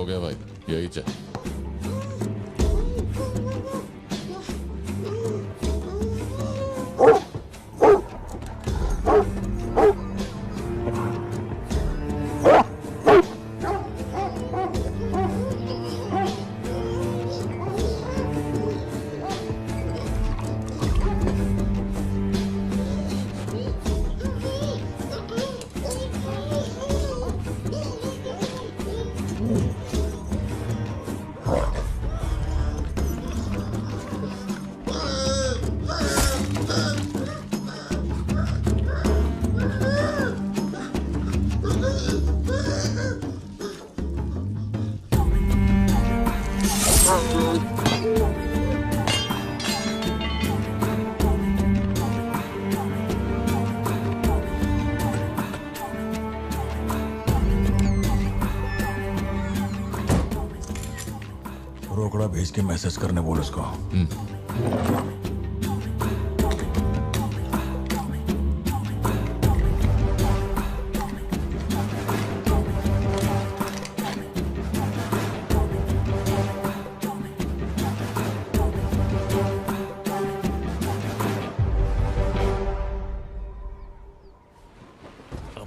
हो गया भाई, यही चाहिए। रोकड़ा भेज के मैसेज करने बोल उसको। अब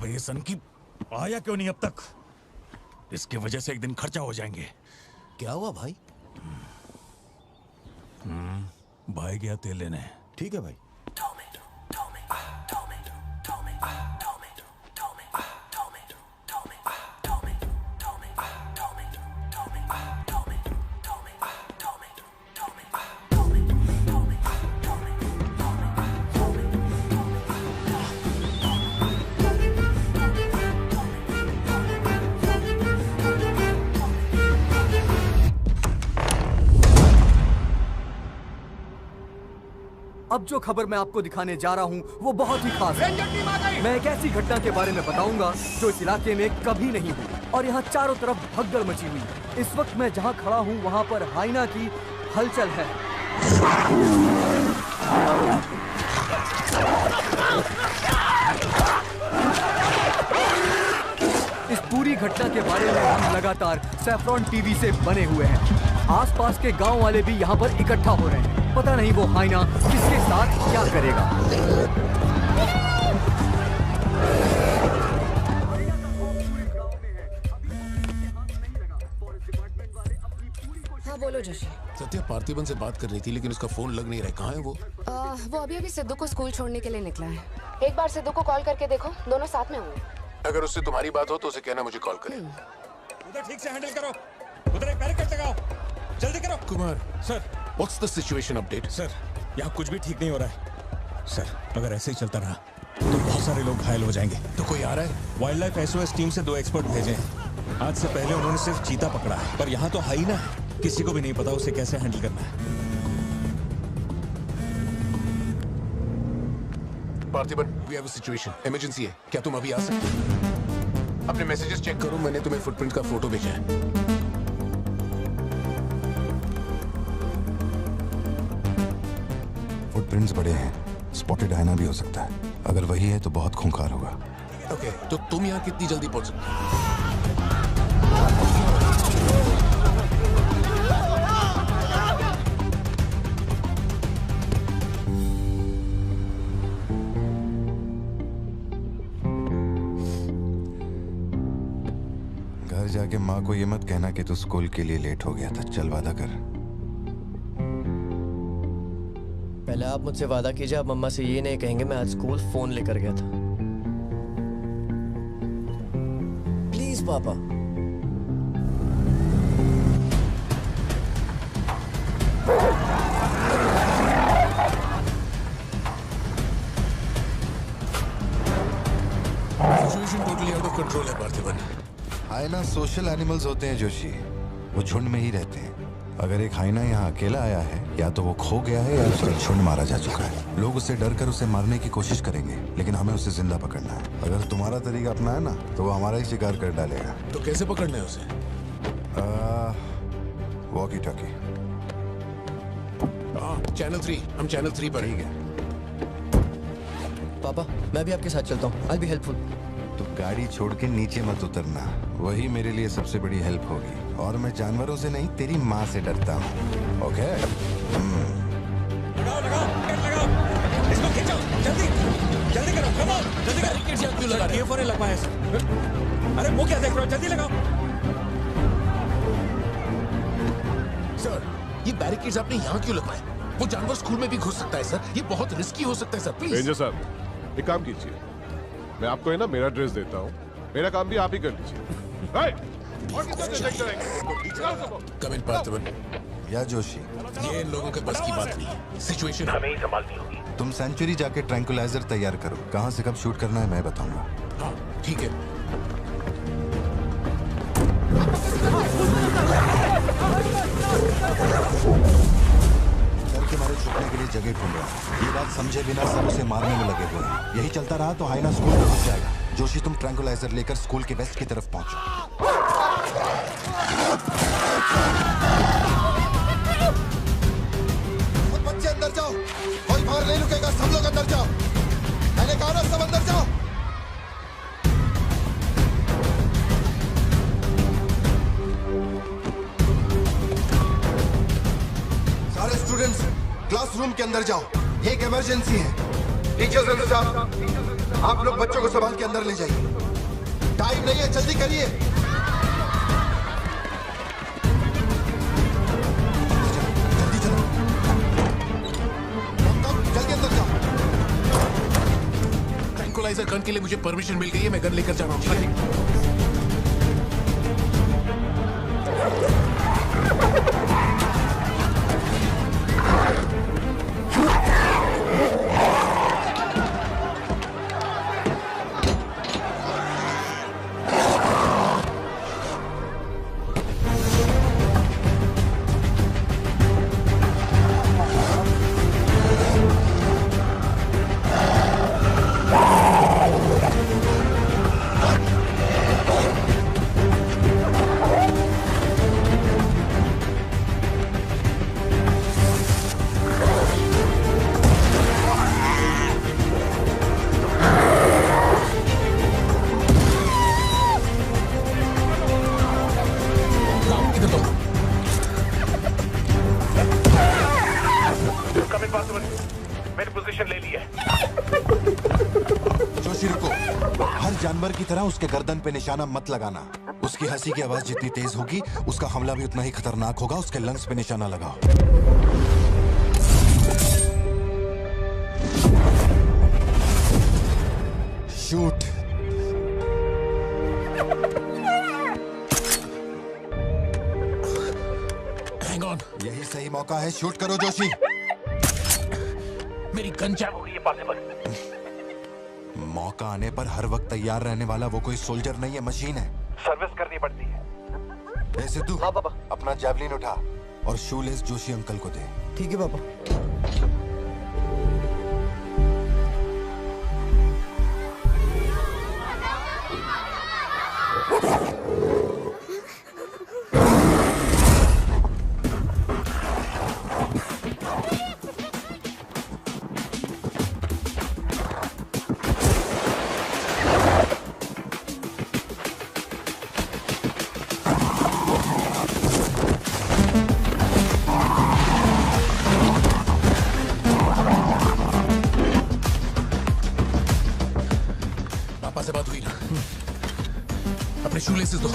ये सन की आया क्यों नहीं अब तक? इसकी वजह से एक दिन खर्चा हो जाएंगे। क्या हुआ भाई? भाई गया तेल लेने। ठीक है भाई। अब जो खबर मैं आपको दिखाने जा रहा हूँ वो बहुत ही खास है। मैं एक ऐसी घटना के बारे में बताऊंगा जो इस इलाके में कभी नहीं हुई और यहाँ चारों तरफ भगदड़ मची हुई है। इस वक्त मैं जहाँ खड़ा हूँ वहाँ पर हाइना की हलचल है। इस पूरी घटना के बारे में हम लगातार सैफ्रॉन टीवी से बने हुए हैं। आसपास के गांव वाले भी यहाँ पर इकट्ठा हो रहे हैं। पता नहीं वो हाइना किसके साथ क्या करेगा। हाँ बोलो जोशी। सत्या पार्थिबन से बात कर रही थी लेकिन उसका फोन लग नहीं रहा है। कहाँ है वो? वो अभी सिद्धू को स्कूल छोड़ने के लिए निकला है। एक बार सिद्धू को कॉल करके देखो, दोनों साथ में होंगे। अगर उससे तुम्हारी बात हो तो उसे कहना मुझे कॉल करे। उधर ठीक से हैंडल करो, उधर एक बैरिकेड लगाओ, जल्दी करो। Kumar sir. What's the situation update? Sir यहाँ कुछ भी ठीक नहीं हो रहा है सर। अगर ऐसे ही चलता रहा तो बहुत सारे लोग घायल हो जाएंगे। तो कोई आ रहा है? वाइल्ड लाइफ एसओएस टीम से 2 एक्सपर्ट भेजे हैं। आज से पहले उन्होंने सिर्फ चीता पकड़ा है, पर यहाँ तो हाइना है। किसी को भी नहीं पता उसे कैसे हैंडल करना है। Parthiban, we have a situation, emergency है। क्या तुम अभी आ सकते हो? अपने मैसेजेस चेक करो, मैंने तुम्हें फुटप्रिंट का फोटो भेजा है। फुटप्रिंट्स बड़े हैं, स्पॉटेड हाइना भी हो सकता है। अगर वही है तो बहुत खूंखार होगा। ओके, तो तुम यहाँ कितनी जल्दी पहुंच सकते हो? घर जाके माँ को ये मत कहना कि तू स्कूल के लिए लेट हो गया था। चल वादा कर। पहले आप मुझसे वादा कीजिए, आप मम्मा से ये नहीं कहेंगे मैं आज स्कूल फोन लेकर गया था। प्लीज पापा। Situation totally out of control है पार्थिबन। हाइना सोशल एनिमल्स होते हैं जोशी, वो झुंड में ही रहते हैं। अगर एक हाइना यहाँ अकेला आया है, या तो वो खो गया है या उसका झुंड मारा जा चुका है। लोग उससे डर कर उसे मारने की कोशिश करेंगे, लेकिन हमें उसे जिंदा पकड़ना है। अगर तुम्हारा तरीका अपनाया ना तो वो हमारा ही शिकार कर डालेगा। तो कैसे पकड़ना है उसे? Walkie talkie. चैनल 3, हम चैनल 3 पर। ठीक है पापा, मैं भी आपके साथ चलता हूँ। I'll be helpful। तो गाड़ी छोड़ के नीचे मत उतरना, वही मेरे लिए सबसे बड़ी हेल्प होगी। और मैं जानवरों से नहीं, तेरी माँ से डरता हूँ। ओके? लगाओ लगाओ लगाओ, इसको खींचो, जल्दी जल्दी करो, कम ऑन, जल्दी करो। क्यों लगा रहे हो? ये लग पाया सर। अरे वो क्या देख रहे हो, जल्दी लगाओ। सर, ये बैरिकेड्स आपने यहाँ क्यों लगवाए? वो जानवर स्कूल में भी घुस सकता है सर, ये बहुत रिस्की हो सकता है सर, प्लीज। रेंजर साहब, एक काम कीजिए, मैं आपको है ना मेरा ड्रेस देता हूँ, मेरा काम भी आप ही कर लीजिए। कम इन पार्थिवन। या जोशी, ये इन लोगों के बस की बात नहीं है, सिचुएशन हमें ही संभालनी होगी। तुम सेंचुरी जाके ट्रैंकुलाइजर तैयार करो। कहाँ से कब शूट करना है मैं बताऊंगा। हाँ ठीक है। डर के मारे छुपने के लिए जगह ढूंढ रहा है। ये बात समझे बिना सब उसे मारने में लगे हुए हैं। यही चलता रहा तो हाइना स्कूल में घुस जाएगा। जोशी, तुम ट्रैंकुलाइजर लेकर स्कूल के वेस्ट की तरफ पहुंचो। बच्चे अंदर जाओ, कोई बाहर नहीं रुकेगा, सब लोग अंदर जाओ। मैंने कहा ना, सब अंदर जाओ। सारे स्टूडेंट्स क्लासरूम के अंदर जाओ, एक इमरजेंसी है। टीचर्स एंड स्टाफ, आप लोग बच्चों को संभाल के अंदर ले जाइए। टाइम नहीं है, जल्दी करिए। जल्दी चलो, जल्दी अंदर जाओ। ट्रैंकुलाइजर गन के लिए मुझे परमिशन मिल गई है, मैं गन लेकर जा रहा हूँ। की तरह उसके गर्दन पे निशाना मत लगाना। उसकी हंसी की आवाज जितनी तेज होगी, उसका हमला भी उतना ही खतरनाक होगा। उसके लंग्स पे निशाना लगाओ। शूट। हैंग ऑन, यही सही मौका है, शूट करो जोशी। मेरी गन जैम हो गई है पार्थिवन। मौका आने पर हर वक्त तैयार रहने वाला वो कोई सोल्जर नहीं है, मशीन है। सर्विस करनी पड़ती है। ए सिद्धू, हाँ पापा। अपना जैवलिन उठा और शूलेस जोशी अंकल को दे। ठीक है पापा। से बात हुई ना? अपने शूलेसेस दो।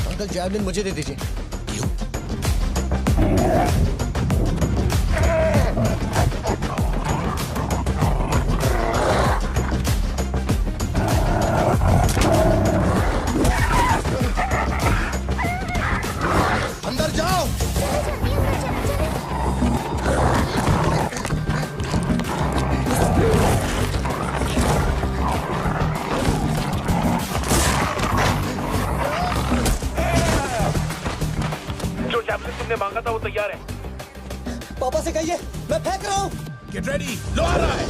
अंकल जैवलिन मुझे दे दीजिए। मांगा था वो तैयार है। पापा से कहिए मैं फेंक रहा हूँ। गेट रेडी, लो आ रहा है।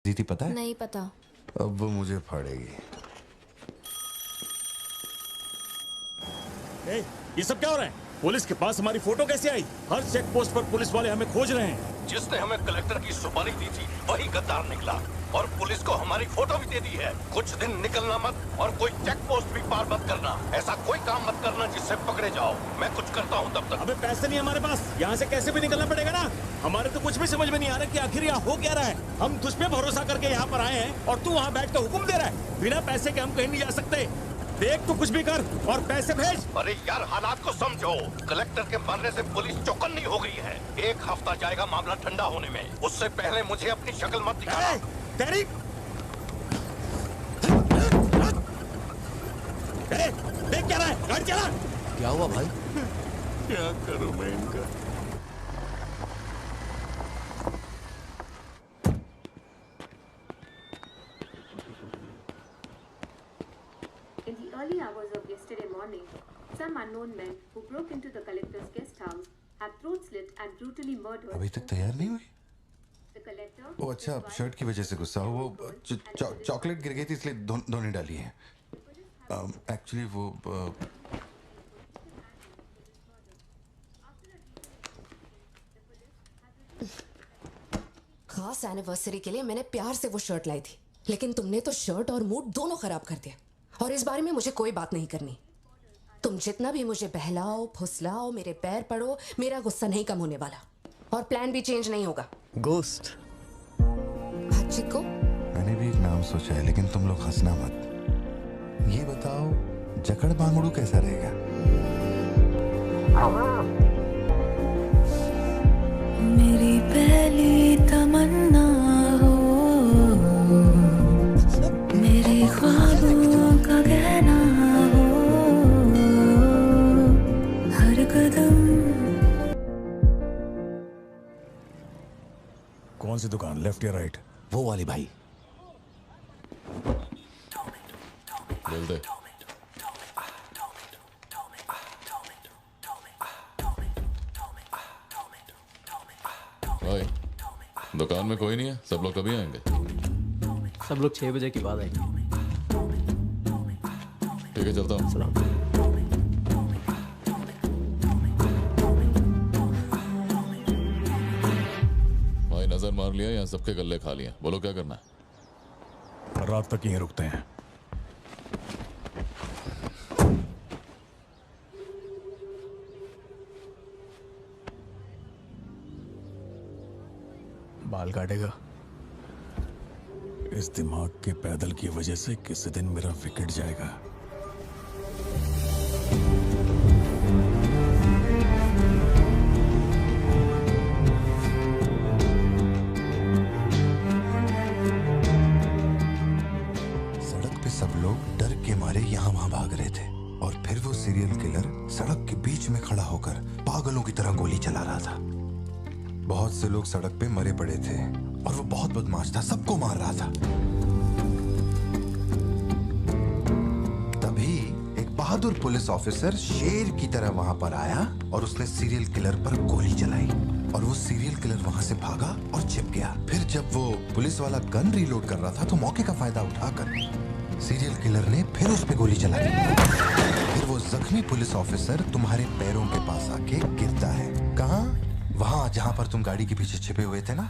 जीती पता है? नहीं पता। अब वो मुझे फाड़ेगी। ये सब क्या हो रहा है? पुलिस के पास हमारी फोटो कैसे आई? हर चेक पोस्ट पर पुलिस वाले हमें खोज रहे हैं। जिसने हमें कलेक्टर की सुपारी दी थी वही गद्दार निकला और पुलिस को हमारी फोटो भी दे दी है। कुछ दिन निकलना मत और कोई चेक पोस्ट भी पार मत करना। ऐसा कोई काम मत करना जिससे पकड़े जाओ। मैं कुछ करता हूँ तब तक। अबे पैसे नहीं हमारे पास, यहाँ से कैसे भी निकलना पड़ेगा ना। हमारे तो कुछ भी समझ में नहीं आ रहा कि आखिर यहाँ हो क्या रहा है। हम तुझ पे भरोसा करके यहाँ पर आए हैं और तू वहाँ बैठ के हुक्म दे रहा है। बिना पैसे के हम कहीं नहीं जा सकते। देख तू कुछ भी कर और पैसे भेज। अरे यार हालात को समझो। कलेक्टर के मरने से पुलिस चौकन्नी हो गई है। 1 हफ्ता जाएगा मामला ठंडा होने में। उससे पहले मुझे अपनी शक्ल मत दिखाना। तेरी देख क्या रहा है? गाड़ी चला। क्या हुआ भाई? क्या करूं मैं इनका? In the early hours of yesterday morning, some unknown men who broke into the collector's guest house have throat slit and brutally murdered. अभी तक तैयार नहीं हुई? The collector. वो अच्छा शर्ट की वजह से गुस्सा हो। वो चॉकलेट गिर गई थी इसलिए धोने डाली है। एक्चुअली वो खास एनिवर्सरी के लिए मैंने प्यार से वो शर्ट लाई थी, लेकिन तुमने तो शर्ट और मूड दोनों खराब कर दिया। और इस बारे में मुझे कोई बात नहीं करनी। तुम जितना भी मुझे बहलाओ फुसलाओ, मेरे पैर पड़ो, मेरा गुस्सा नहीं कम होने वाला और प्लान भी चेंज नहीं होगा। गोस्ट। चिको, मैंने भी एक नाम सोचा है, लेकिन तुम लोग हंसना मत। ये बताओ जकड़ बांगड़ू कैसा रहेगा? मेरी पहली तमन्ना हो, मेरे ख्वाबों का गहना हो, हर कदम। कौन सी दुकान, लेफ्ट या राइट? वो वाली भाई। बोल दे। भाई दुकान में कोई नहीं है, सब लोग कभी आएंगे? सब लोग 6 बजे के बाद आएंगे। ठीक है चलता हूँ। भाई नजर मार लिया, यहाँ सबके गल्ले खा लिया। बोलो क्या करना है? रात तक यहीं रुकते हैं। बाल काटेगा? इस दिमाग के पैदल की वजह से किसी दिन मेरा विकेट जाएगा। सड़क पे सब लोग डर के मारे यहाँ वहाँ भाग रहे थे और फिर वो सीरियल किलर सड़क के बीच में खड़ा होकर पागलों की तरह गोली चला रहा था। बहुत से लोग सड़क पे मरे पड़े थे और वो बहुत बदमाश था, सबको मार रहा था। तभी एक बहादुर पुलिस ऑफिसर शेर की तरह वहां पर आया और उसने सीरियल किलर पर गोली चलाई और वो सीरियल किलर वहां से भागा और छिप गया। फिर जब वो पुलिस वाला गन रीलोड कर रहा था तो मौके का फायदा उठाकर सीरियल किलर ने फिर उस पे गोली चला दी। फिर वो जख्मी पुलिस ऑफिसर तुम्हारे पैरों के पास आके गिरता है। कहाँ? वहां जहां पर तुम गाड़ी के पीछे छिपे हुए थे ना,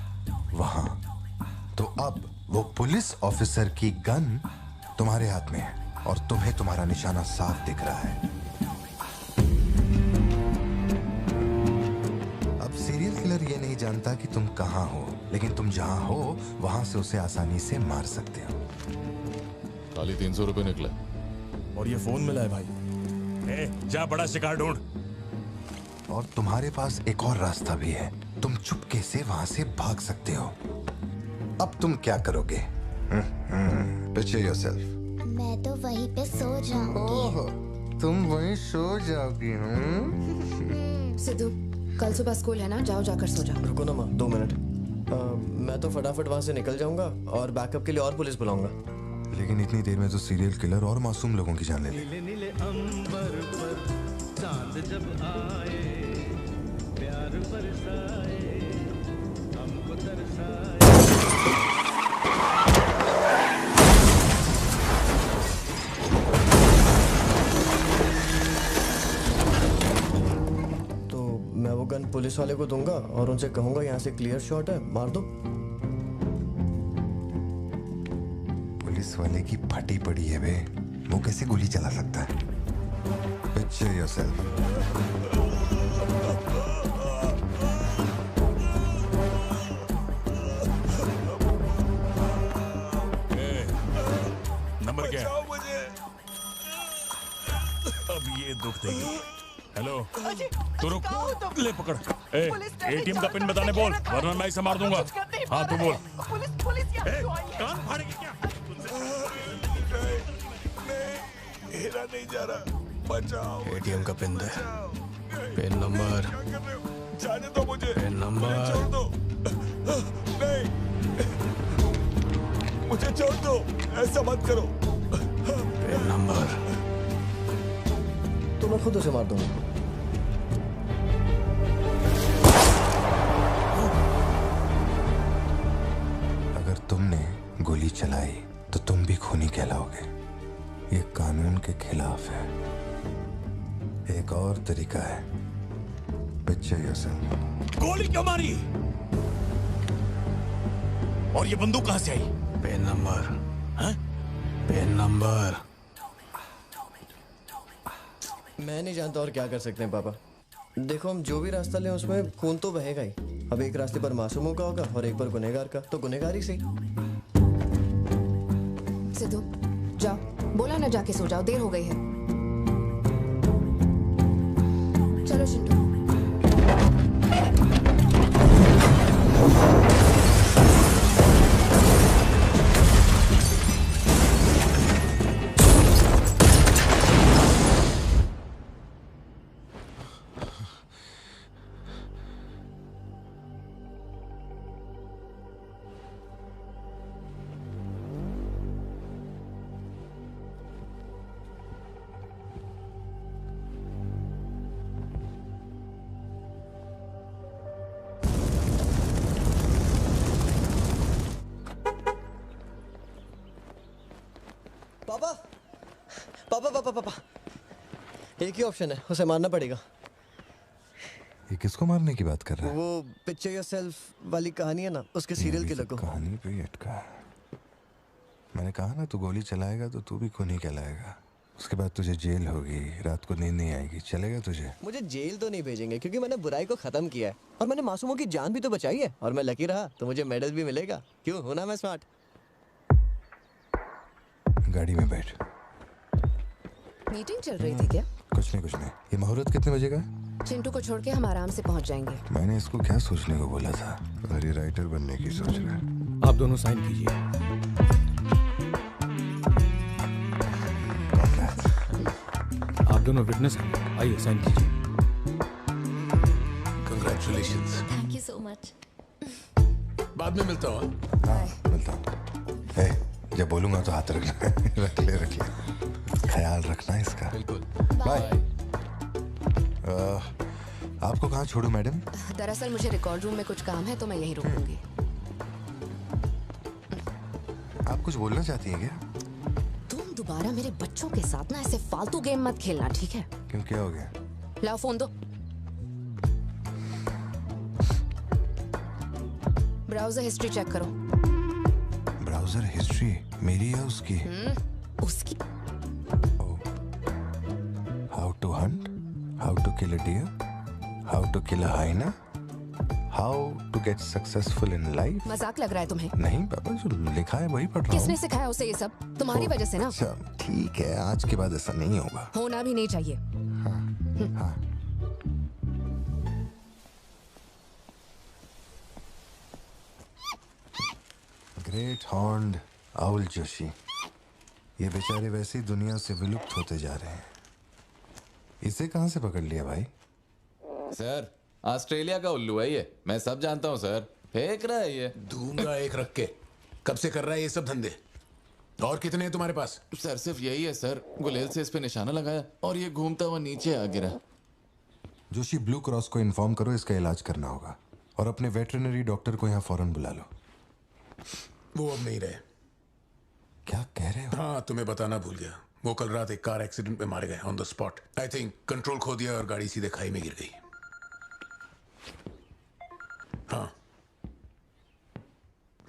वहां। तो अब वो पुलिस ऑफिसर की गन तुम्हारे हाथ में है और तुम्हें तुम्हारा निशाना साफ दिख रहा है। अब सीरियल किलर ये नहीं जानता कि तुम कहां हो, लेकिन तुम जहां हो वहां से उसे आसानी से मार सकते हो। खाली 300 रुपए निकले और ये फोन मिला है भाई। जा बड़ा शिकार ढूंढ। और तुम्हारे पास एक और रास्ता भी है, तुम चुपके से वहां से भाग सकते हो। अब तुम क्या करोगे? Picture yourself. मैं तो वहीं पे सो जाऊंगी। तुम वहीं सो जाओगी? सिद्धू, कल सुबह स्कूल है ना, जाओ जाकर सो जाओ। रुको ना माँ, 2 मिनट। मैं तो फटाफट वहां से निकल जाऊंगा और बैकअप के लिए और पुलिस बुलाऊंगा। लेकिन इतनी देर में तो सीरियल किलर और मासूम लोगों की जान ले लेगा। नीले नीले अंबर पर चांद जब आए, प्यार बरसाए, हमको तरसाए। मैं वो गन पुलिस वाले को दूंगा और उनसे कहूंगा यहाँ से क्लियर शॉट है, मार दो। पुलिस वाले की फटी पड़ी है बे, वो कैसे गोली चला सकता है? Picture yourself. नंबर क्या है? अब ये दुख देगी। हेलो, तू रुक, ले पकड़। एटीएम का पिन बताने बोल, वरना मैं इसे मार दूंगा। हाँ तू बोल। कान फाड़ेगी क्या? मेरा नहीं जा रहा, बचाओ। एटीएम का पिन दे, पिन नंबर, जाने दो मुझे, पिन नंबर। छोड़ दो, नहीं, मुझे छोड़ दो, ऐसा मत करो। पिन नंबर तो मैं खुद उसे मार दूंगा। अगर तुमने गोली चलाई तो तुम भी खूनी कहलाओगे। ये कानून के खिलाफ है। एक और तरीका है। Picture yourself. गोली क्यों मारी? और ये बंदूक कहां से आई? Pin number, pin number. मैं नहीं जानता और क्या कर सकते हैं पापा। देखो हम जो भी रास्ता लें उसमें खून तो बहेगा ही। अब एक रास्ते पर मासूमों का होगा और एक पर गुनहगार का, तो गुनहगार ही सही। सिद्धू जाओ, बोला ना जाके सो जाओ, देर हो गई है। चलो चिंटू। पापा पापा पापा पापा, एक ही ऑप्शन है, उसे मारना पड़ेगा। ये किसको मारने की बात कर रहा है? वो पिक्चर योरसेल्फ वाली कहानी है ना, उसके सीरियल किलर को। कहानी पे ही अटका है। मैंने कहा ना, तू गोली चलाएगा तो तू भी खूनी कहलाएगा। उसके बाद तुझे जेल होगी, रात को नींद नहीं आएगी। चलेगा तुझे? मुझे जेल तो नहीं भेजेंगे क्योंकि मैंने बुराई को खत्म किया है और मैंने मासूमों की जान भी तो बचाई है। और मैं लकी रहा तो मुझे मेडल भी मिलेगा। क्यों, हूं ना मैं स्मार्ट? गाड़ी में बैठ। मीटिंग चल रही थी क्या? कुछ नहीं। ये मुहूर्त कितने बजे का? चिंटू को छोड़ के हम आराम से पहुंच जाएंगे। मैंने इसको क्या सोचने को बोला था? और ये राइटर बनने की सोच रहा है। आप दोनों साइन कीजिए। आप दोनों विटनेस हैं, आइए साइन कीजिए। Congratulations. Thank you so much. बाद में मिलता हूँ। हाँ मिलता हूँ। जब बोलूंगा तो हाथ रखना। रख ले। ख्याल रखना इसका। बिल्कुल। बाय। आपको कहाँ छोड़ूं मैडम? दरअसल मुझे रिकॉर्ड रूम में कुछ काम है तो मैं यहीं रुकूंगी। आप कुछ बोलना चाहती हैं क्या? तुम दोबारा मेरे बच्चों के साथ ना ऐसे फालतू गेम मत खेलना, ठीक है? क्यों, क्या हो गया? लाओ फोन दो। ब्राउजर हिस्ट्री चेक करो। ब्राउजर हिस्ट्री मेरी या उसकी? उसकी। How to hunt, how to kill a deer, how to kill a hyena, how to get successful in life. मजाक लग रहा है तुम्हें? नहीं पापा, जो लिखा है वही पढ़ रहा हूँ। किसने सिखाया उसे ये सब? तुम्हारी वजह से ना। अच्छा ठीक है, आज के बाद ऐसा नहीं होगा। होना भी नहीं चाहिए। हाँ। ग्रेट हॉर्न्ड आउल जोशी, ये बेचारे वैसे ही दुनिया से विलुप्त होते जा रहे हैं। इसे कहाँ से पकड़ लिया भाई? सर ऑस्ट्रेलिया का उल्लू है ये, मैं सब जानता हूँ सर। फेंक रहा है ये। दूंगा एक रख के। कब से कर रहा है ये सब धंधे? और कितने हैं तुम्हारे पास? सर सिर्फ यही है सर। गुलेल से इस पे निशाना लगाया और ये घूमता हुआ नीचे आ गिरा। जोशी, ब्लू क्रॉस को इन्फॉर्म करो, इसका इलाज करना होगा। और अपने वेटरनरी डॉक्टर को यहाँ फौरन बुला लो। वो अब नहीं रहे। क्या कह रहे हो? हाँ, तुम्हें बताना भूल गया। वो कल रात एक कार एक्सीडेंट में मारे गए on the spot. I think control खो दिया और गाड़ी सीधे खाई में गिर गई।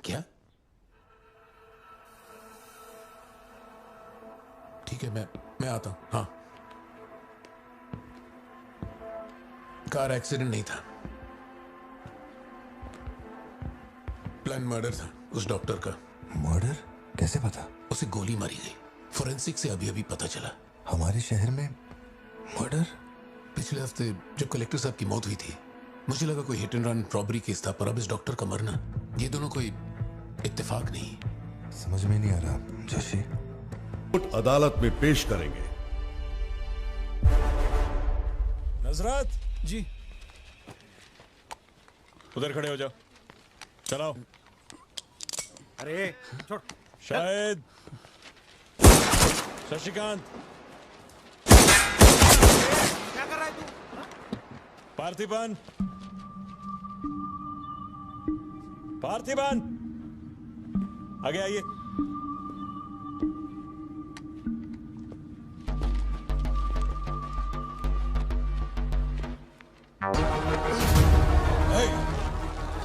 क्या? ठीक है, मैं आता हूं। हाँ, कार एक्सीडेंट नहीं था, प्लान मर्डर था उस डॉक्टर का। मर्डर? कैसे पता? उसे गोली मारी गई, फोरेंसिक से अभी अभी पता चला। हमारे शहर में मर्डर? पिछले हफ्ते जब कलेक्टर साहब की मौत हुई थी, मुझे लगा कोई hit and run robbery case था, पर अब इस डॉक्टर का मरना, ये दोनों कोई इत्तेफाक नहीं। समझ में नहीं आ रहा जोशी। अदालत में पेश करेंगे। नजरत जी, उधर खड़े हो जाओ। चलाओ। अरे छोड़। शायद शशिकांत, क्या कर रहा है तू? पार्थिबन, पार्थिबन, आगे आइए।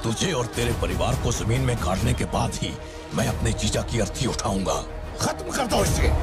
तुझे और तेरे परिवार को जमीन में गाड़ने के बाद ही मैं अपने जीजा की अर्थी उठाऊंगा। खत्म कर दो इसे।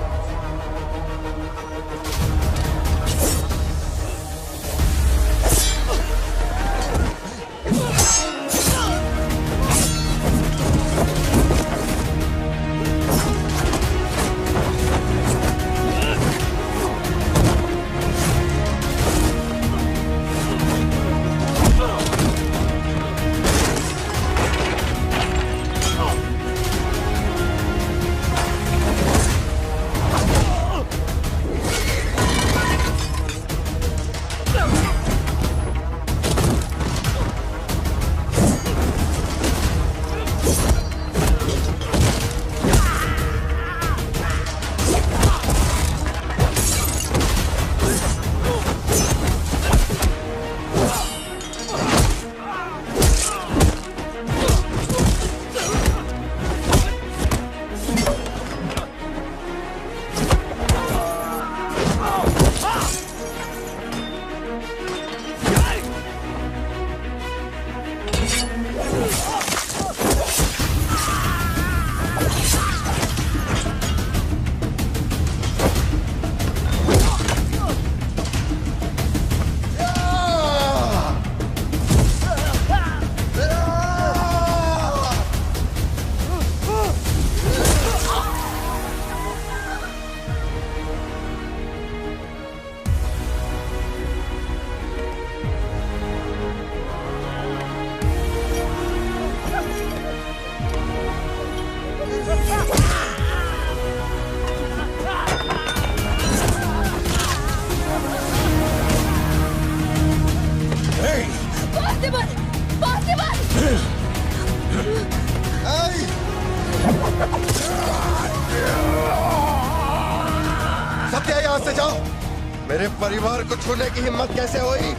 सत्या, यहाँ से जाओ। मेरे परिवार को छूने की हिम्मत कैसे हुई?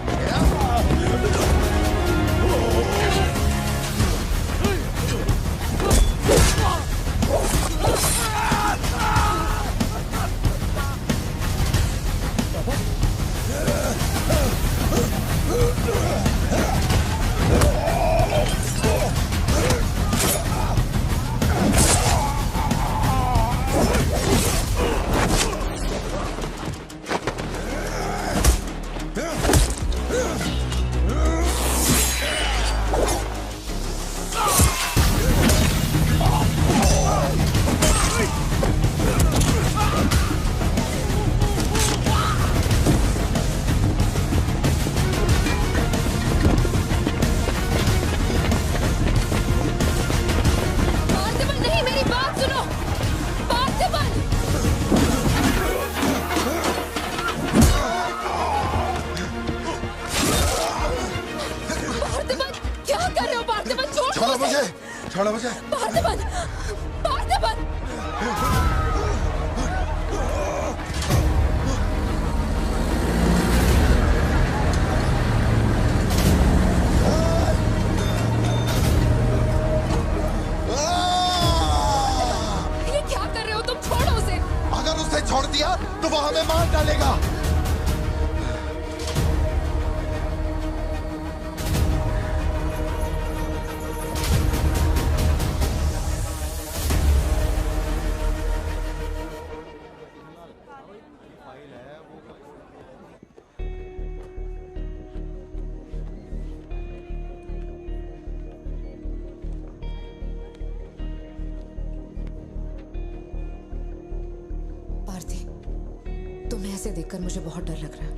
छोड़ो मुझे। पार्थिबन, पार्थिबन। ये क्या कर रहे हो तुम? छोड़ो उसे। अगर उसे छोड़ दिया तो वो हमें मार डालेगा। इसे देखकर मुझे बहुत डर लग रहा है।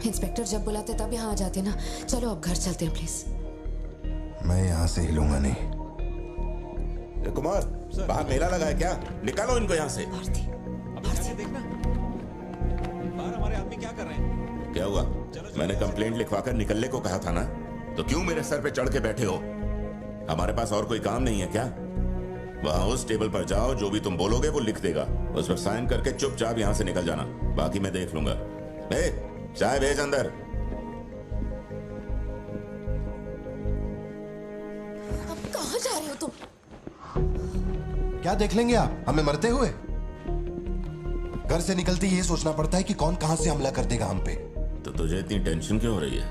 इंस्पेक्टर जब बुलाते तब यहाँ आ जाते ना। चलो अब घर चलते हैं प्लीज। मैं यहाँ से हिलूंगा नहीं। कुमार, बाहर मेला लगा है क्या? निकालो इनको यहाँ से। देखना बाहर हमारे आदमी क्या कर रहे हैं। क्या हुआ? मैंने कंप्लेंट लिखवाकर निकलने को कहा था ना, तो क्यों मेरे सर पे चढ़ के बैठे हो? हमारे पास और कोई काम नहीं है क्या? वहां उस टेबल पर जाओ, जो भी तुम बोलोगे वो लिख देगा, उस पर साइन करके चुपचाप यहाँ से निकल जाना, बाकी मैं देख लूंगा। चाय भेज अंदर। अब कहाँ जा रहे हो तुम? क्या देख लेंगे आप हमें मरते हुए? घर से निकलते ये सोचना पड़ता है कि कौन कहां से हमला कर देगा हम पे। तो तुझे इतनी टेंशन क्यों हो रही है?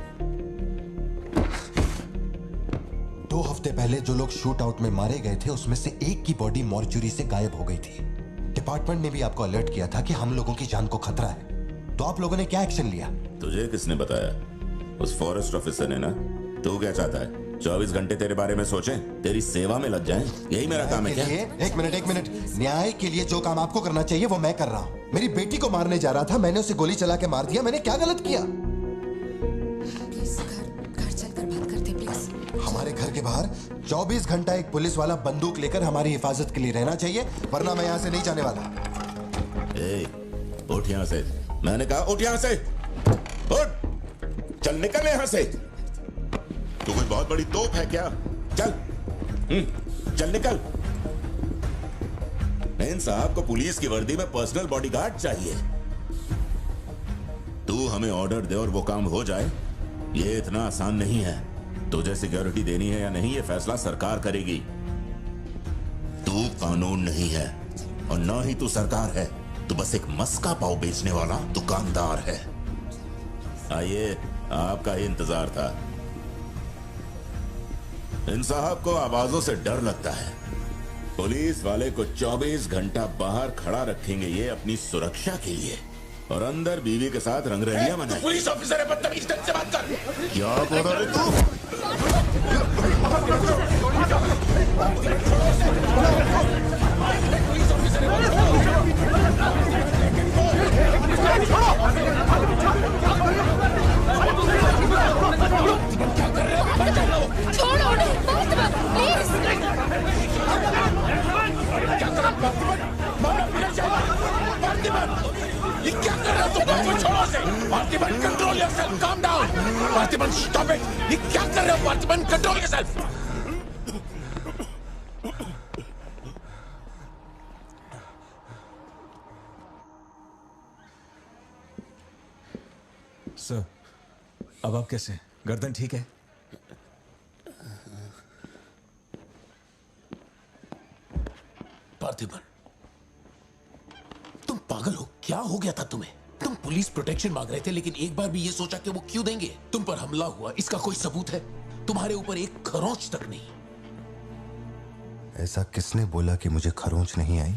2 हफ्ते पहले जो लोग शूट आउट में मारे गए थे, उसमें से एक की बॉडी मॉर्चुरी से गायब हो गई थी। डिपार्टमेंट ने भी आपको अलर्ट किया था कि हम लोगों की जान को खतरा है, तो आप लोगों ने क्या एक्शन लिया? तुझे किसने बताया? उस फॉरेस्ट ऑफिसर ने ना। तू क्या चाहता है? 24 घंटे तेरे बारे में सोचें, तेरी सेवा में लग जाएं? यही मेरा काम है क्या? एक मिनट। न्याय के लिए जो काम आपको करना चाहिए वो मैं कर रहा हूँ। मेरी बेटी को मारने जा रहा था, मैंने उसे गोली चला के मार दिया। मैंने क्या गलत किया? प्लीज घर चलकर बात करते प्लीज। हमारे घर के बाहर 24 घंटा एक पुलिस वाला बंदूक लेकर हमारी हिफाजत के लिए रहना चाहिए, वरना मैं यहाँ से नहीं जाने वाला। उठ यहाँ से। मैंने कहा उठ यहाँ से। उठ, चल निकल यहाँ से। तू कोई बहुत बड़ी तोप है क्या? चल चल निकल। इन साहब को पुलिस की वर्दी में पर्सनल बॉडीगार्ड चाहिए। तू हमें ऑर्डर दे और वो काम हो जाए, ये इतना आसान नहीं है। तुझे सिक्योरिटी देनी है या नहीं, ये फैसला सरकार करेगी। तू कानून नहीं है और ना ही तू सरकार है, तू बस एक मस्का पाव बेचने वाला दुकानदार है। आइए, आपका ही इंतजार था। इन साहब को आवाजों से डर लगता है। पुलिस वाले को 24 घंटा बाहर खड़ा रखेंगे ये अपनी सुरक्षा के लिए, और अंदर बीवी के साथ रंगरलियां मनाएंगे। पुलिस ऑफिसर है, बदतमीज ढंग से बात कर। क्या बोल रहा है तू? पुलिस ऑफिसर है। क्या कर रहे हो? छोड़ो उन्हें, प्लीज। क्या कर रहा है? ये क्या कर रहा है? तुम छोड़ो से। Parthiban, control yourself, calm down. Parthiban, stop it. ये क्या कर रहे हो? Parthiban, control yourself. सर, अब आप कैसे? गर्दन ठीक है? पार्थिबन, तुम पागल हो? क्या हो गया था तुम्हें? तुम पुलिस प्रोटेक्शन मांग रहे थे, लेकिन एक बार भी ये सोचा कि वो क्यों देंगे? तुम पर हमला हुआ, इसका कोई सबूत है? तुम्हारे ऊपर एक खरोंच तक नहीं। ऐसा किसने बोला कि मुझे खरोंच नहीं आई?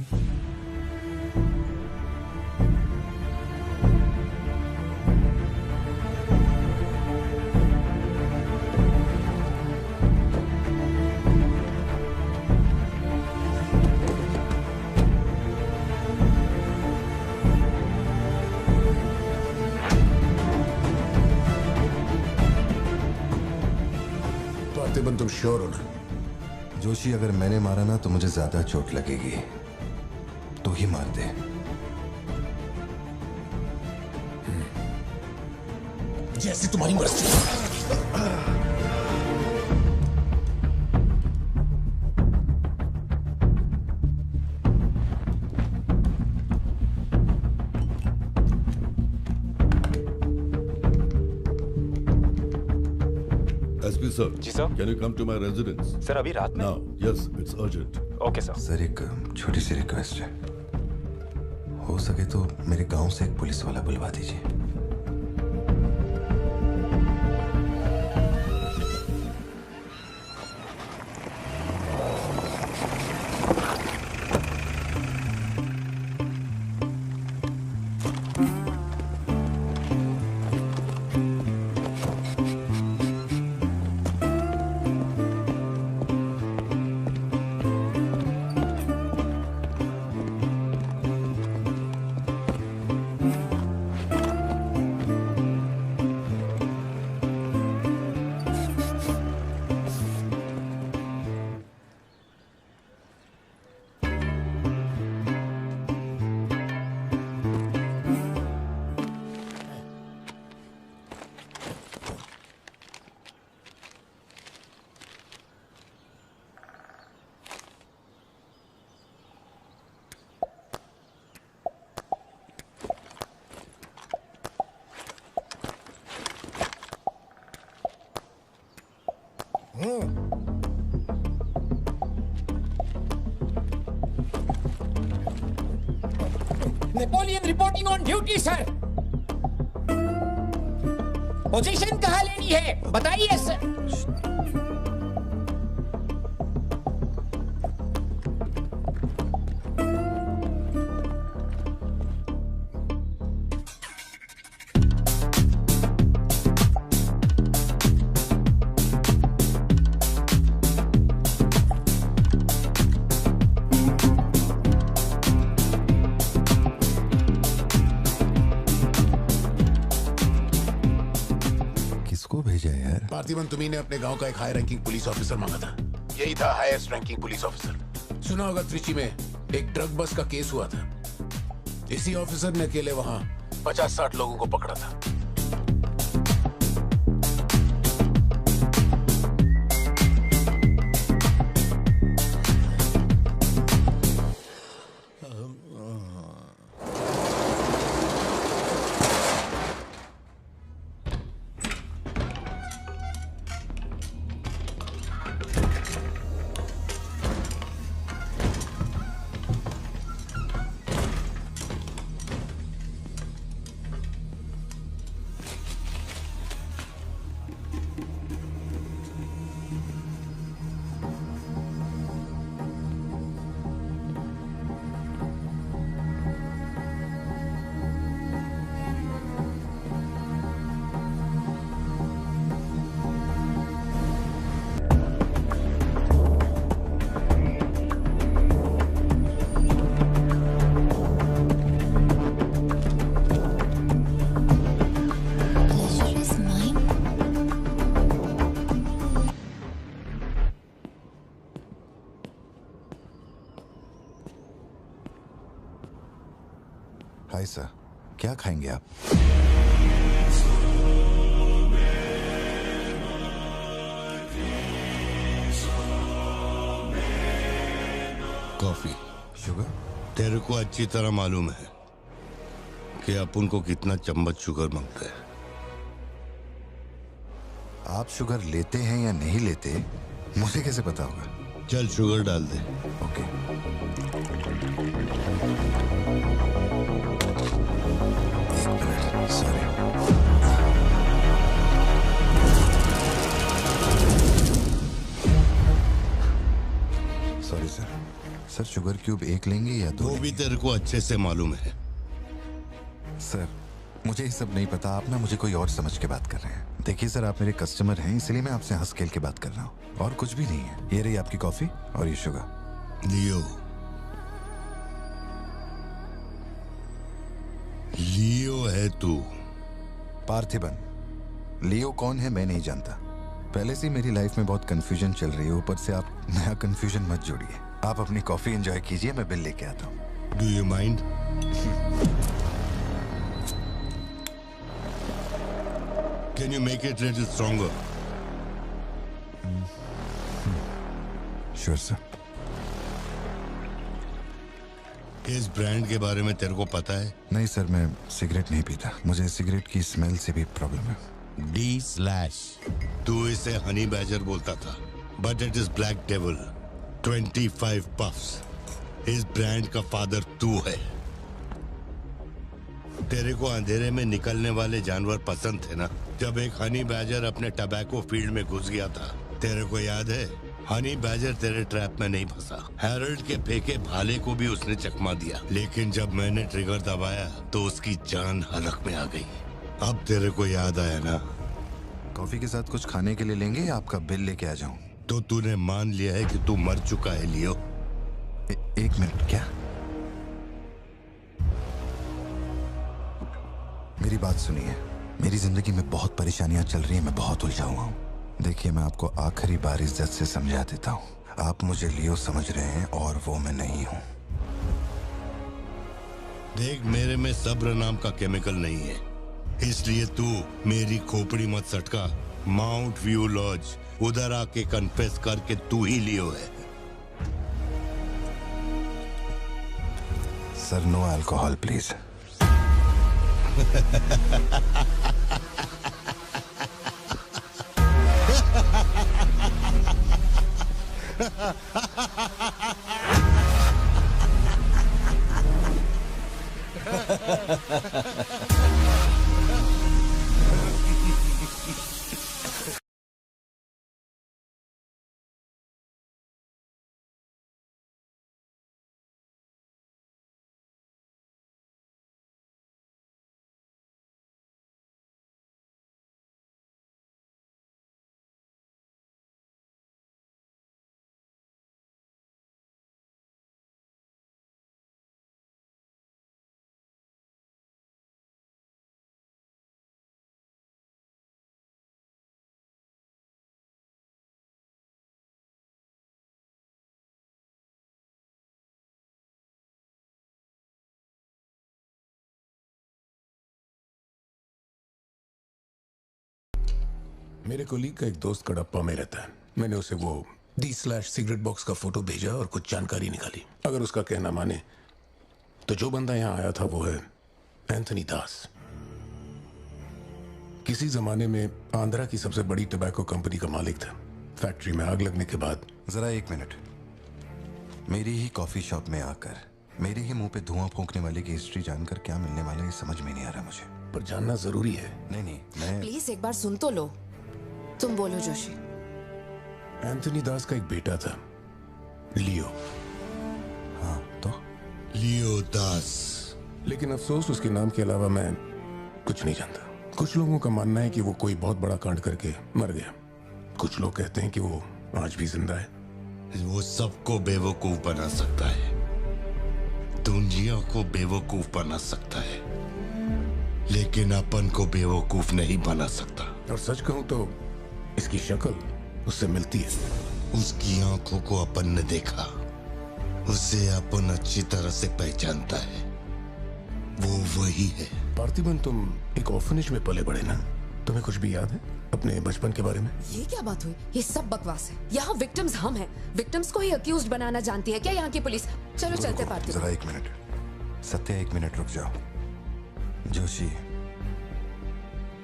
पार्थिबन, तुम श्योर हो ना? जोशी, अगर मैंने मारा ना तो मुझे ज्यादा चोट लगेगी। तू ही मार दे। जैसे तुम्हारी मर्जी। SP sir. जी sir. Can you come to my residence? Sir, अभी रात में? Now, yes, it's urgent. Okay sir. Sir, एक छोटी सी रिक्वेस्ट है। हो सके तो मेरे गांव से एक पुलिस वाला बुलवा दीजिए। Napoleon reporting on duty sir. Position कहाँ लेनी है बताइए सर। पार्थिवन, तुम्ही ने अपने गांव का एक हाई रैंकिंग पुलिस ऑफिसर मांगा था। यही था हाईएस्ट रैंकिंग पुलिस ऑफिसर। सुना होगा त्रिची में एक ड्रग बस का केस हुआ था। इसी ऑफिसर ने अकेले वहां 50-60 लोगों को पकड़ा था। हाय सर, क्या खाएंगे आप? कॉफी। शुगर? तेरे को अच्छी तरह मालूम है कि अपन को कितना चम्मच शुगर मांगता है। आप शुगर लेते हैं या नहीं लेते मुझे कैसे पता होगा? चल शुगर डाल दे। Okay. Sorry. Sorry sir. Sir sugar cube एक लेंगे या दो? वो भी तेरे को अच्छे से मालूम है। सर मुझे ये सब नहीं पता, आप ना मुझे कोई और समझ के बात कर रहे हैं। देखिए सर, आप मेरे कस्टमर हैं, इसलिए मैं आपसे हंस खेल के बात कर रहा हूँ और कुछ भी नहीं है। ये रही आपकी कॉफी और ये शुगर। लियो। लियो है तू। पार्थिबन। लियो कौन है मैं नहीं जानता। पहले से मेरी लाइफ में बहुत कंफ्यूजन चल रही है, ऊपर से आप नया कंफ्यूजन मत जोड़िए। आप अपनी कॉफी एंजॉय कीजिए, मैं बिल लेके आता हूँ। Do you mind? Can you make it a little stronger? Sure, sir. इस ब्रांड के बारे में तेरे को पता है? नहीं सर, मैं सिगरेट नहीं पीता। मुझे सिगरेट की स्मेल से भी प्रॉब्लम है। D/। तू इसे हनी बैजर बोलता था, but it is black devil. 25 puffs. इस ब्रांड का फादर तू है। तेरे को अंधेरे में निकलने वाले जानवर पसंद थे ना? जब एक हनी बैजर अपने टबैको फील्ड में घुस गया था, तेरे को याद है? हनी बैजर तेरे ट्रैप में नहीं फंसा। हैरोल्ड के फेंके भाले को भी उसने चकमा दिया, लेकिन जब मैंने ट्रिगर दबाया तो उसकी जान हलक में आ गई। अब तेरे को याद आया ना? कॉफी के साथ कुछ खाने के लिए लेंगे या आपका बिल लेके आ जाऊं? तो तूने मान लिया है कि तू मर चुका है लियो? एक मिनट, क्या? मेरी बात सुनिए। मेरी जिंदगी में बहुत परेशानियां चल रही हैं, मैं बहुत उलझा हुआ हूँ। देखिए, मैं आपको आखिरी बार इज्जत से समझा देता हूँ। आप मुझे लियो समझ रहे हैं और वो मैं नहीं हूँ। देख, मेरे में सब्र नाम का केमिकल नहीं है, इसलिए तू मेरी खोपड़ी मत सटका। माउंट व्यू लॉज, उधर आके कन्फेस करके तू ही लियो है। Sir, no alcohol please. मेरे कोलीग का एक दोस्त कड़प्पा में रहता है। मैंने उसे वो D/सिगरेट बॉक्स का फोटो भेजा और कुछ जानकारी निकाली। अगर उसका कहना माने तो जो बंदा यहाँ आया था वो है एंथनी दास। किसी जमाने में आंध्रा की सबसे बड़ी टबैको कंपनी का मालिक था। फैक्ट्री में आग लगने के बाद। जरा एक मिनट, मेरी ही कॉफी शॉप में आकर मेरे ही मुंह पे धुआं फूंकने वाले की हिस्ट्री जानकर क्या मिलने वाला है ये समझ में नहीं आ रहा मुझे। पर जानना जरूरी है। नहीं, मैं प्लीज एक बार सुन तो लो। तुम बोलो जोशी। एंथनी दास का एक बेटा था, लियो। हाँ तो लियो दास। लेकिन अफसोस उसके नाम के अलावा मैं कुछ नहीं जानता। कुछ लोगों का मानना है कि वो कोई बहुत बड़ा कांड करके मर गया। कुछ लोग कहते हैं कि वो आज भी जिंदा है। वो सबको बेवकूफ बना सकता है, दुनिया को बेवकूफ बना सकता है, लेकिन अपन को बेवकूफ नहीं बना सकता। और सच कहूं तो इसकी शक्ल उससे मिलती है। उसकी आंखों को अपन ने देखा, उसे अपन अच्छी तरह से पहचानता है। वो वही है। पार्थिबन, तुम एक ऑर्फनेज में पले बड़े ना? तुम्हें कुछ भी याद है अपने बचपन के बारे में? ये क्या बात हुई? ये सब बकवास है। यहाँ विक्टिम्स हम हैं। विक्टिम्स को ही अक्यूज्ड बनाना जानती है क्या यहाँ की पुलिस? चलो चलते पार्थिबन। जरा एक मिनट सत्या, एक मिनट रुक जाओ। जोशी,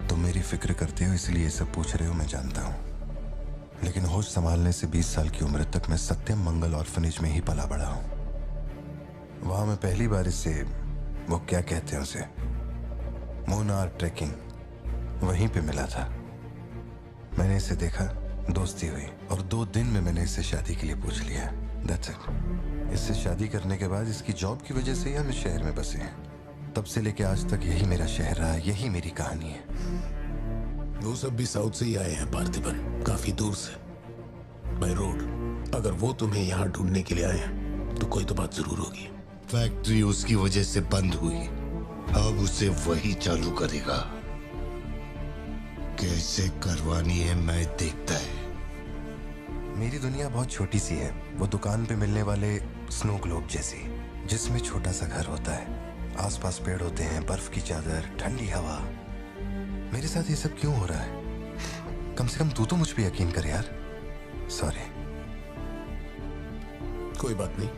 तुम मेरी फिक्र करते हो इसलिए ये सब पूछ रहे हो, मैं जानता हूँ। लेकिन होश संभालने से 20 साल की उम्र तक मैं सत्यम मंगल ऑर्फनेज में ही पला बड़ा हूँ। वहां मैं पहली बार इससे, वो क्या कहते हैं उसे, मोनार ट्रेकिंग, वहीं पे मिला था। मैंने इसे देखा, दोस्ती हुई और 2 दिन में मैंने इससे शादी के लिए पूछ लिया। That's it। इससे शादी करने के बाद इसकी जॉब की वजह से ही हम इस शहर में बसे हैं। तब से लेके आज तक यही मेरा शहर रहा, यही मेरी कहानी है। वो सब भी साउथ से ही आए हैं पार्थिबन, काफी दूर से, बाय रोड। अगर वो तुम्हें यहाँ ढूंढने के लिए आए हैं तो कोई तो बात जरूर होगी। फैक्ट्री उसकी वजह से बंद हुई, अब उसे वही चालू करेगा। कैसे करवानी है मैं देखता है। मेरी दुनिया बहुत छोटी सी है, वो दुकान पे मिलने वाले स्नो ग्लोब जैसी, जिसमें छोटा सा घर होता है, आसपास पेड़ होते हैं, बर्फ की चादर, ठंडी हवा। मेरे साथ ये सब क्यों हो रहा है? कम से कम तू तो मुझ पे यकीन कर यार। सॉरी। कोई बात नहीं,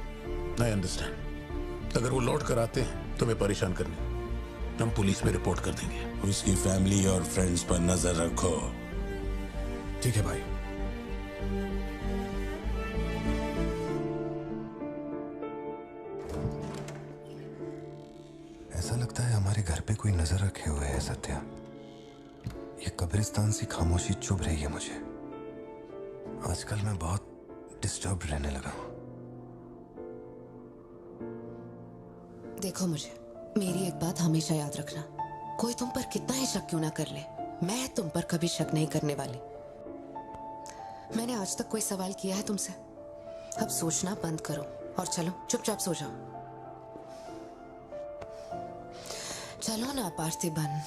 आई अंडरस्टैंड। अगर वो लौट कर आते हैं तो मैं परेशान करने, हम पुलिस में रिपोर्ट कर देंगे। उसकी फैमिली और फ्रेंड्स पर नजर रखो। ठीक है भाई। ऐसा लगता है हमारे घर पे कोई नजर रखे हुए है सत्या। ये कब्रिस्तान सी खामोशी चुभ रही है मुझे। आजकल मैं बहुत डिस्टर्ब रहने लगा हूं। देखो मुझे, मेरी एक बात हमेशा याद रखना, कोई तुम पर कितना ही शक क्यों ना कर ले, मैं तुम पर कभी शक नहीं करने वाली। मैंने आज तक कोई सवाल किया है तुमसे? अब सोचना बंद करो और चलो चुपचाप सो जाओ। चलो ना पार्थिबन,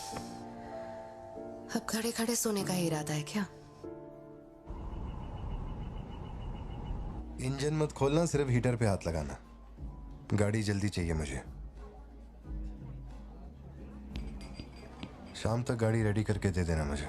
अब खड़े खड़े सोने का ही इरादा है क्या? इंजन मत खोलना, सिर्फ हीटर पे हाथ लगाना। गाड़ी जल्दी चाहिए मुझे। शाम तक गाड़ी रेडी करके दे देना मुझे।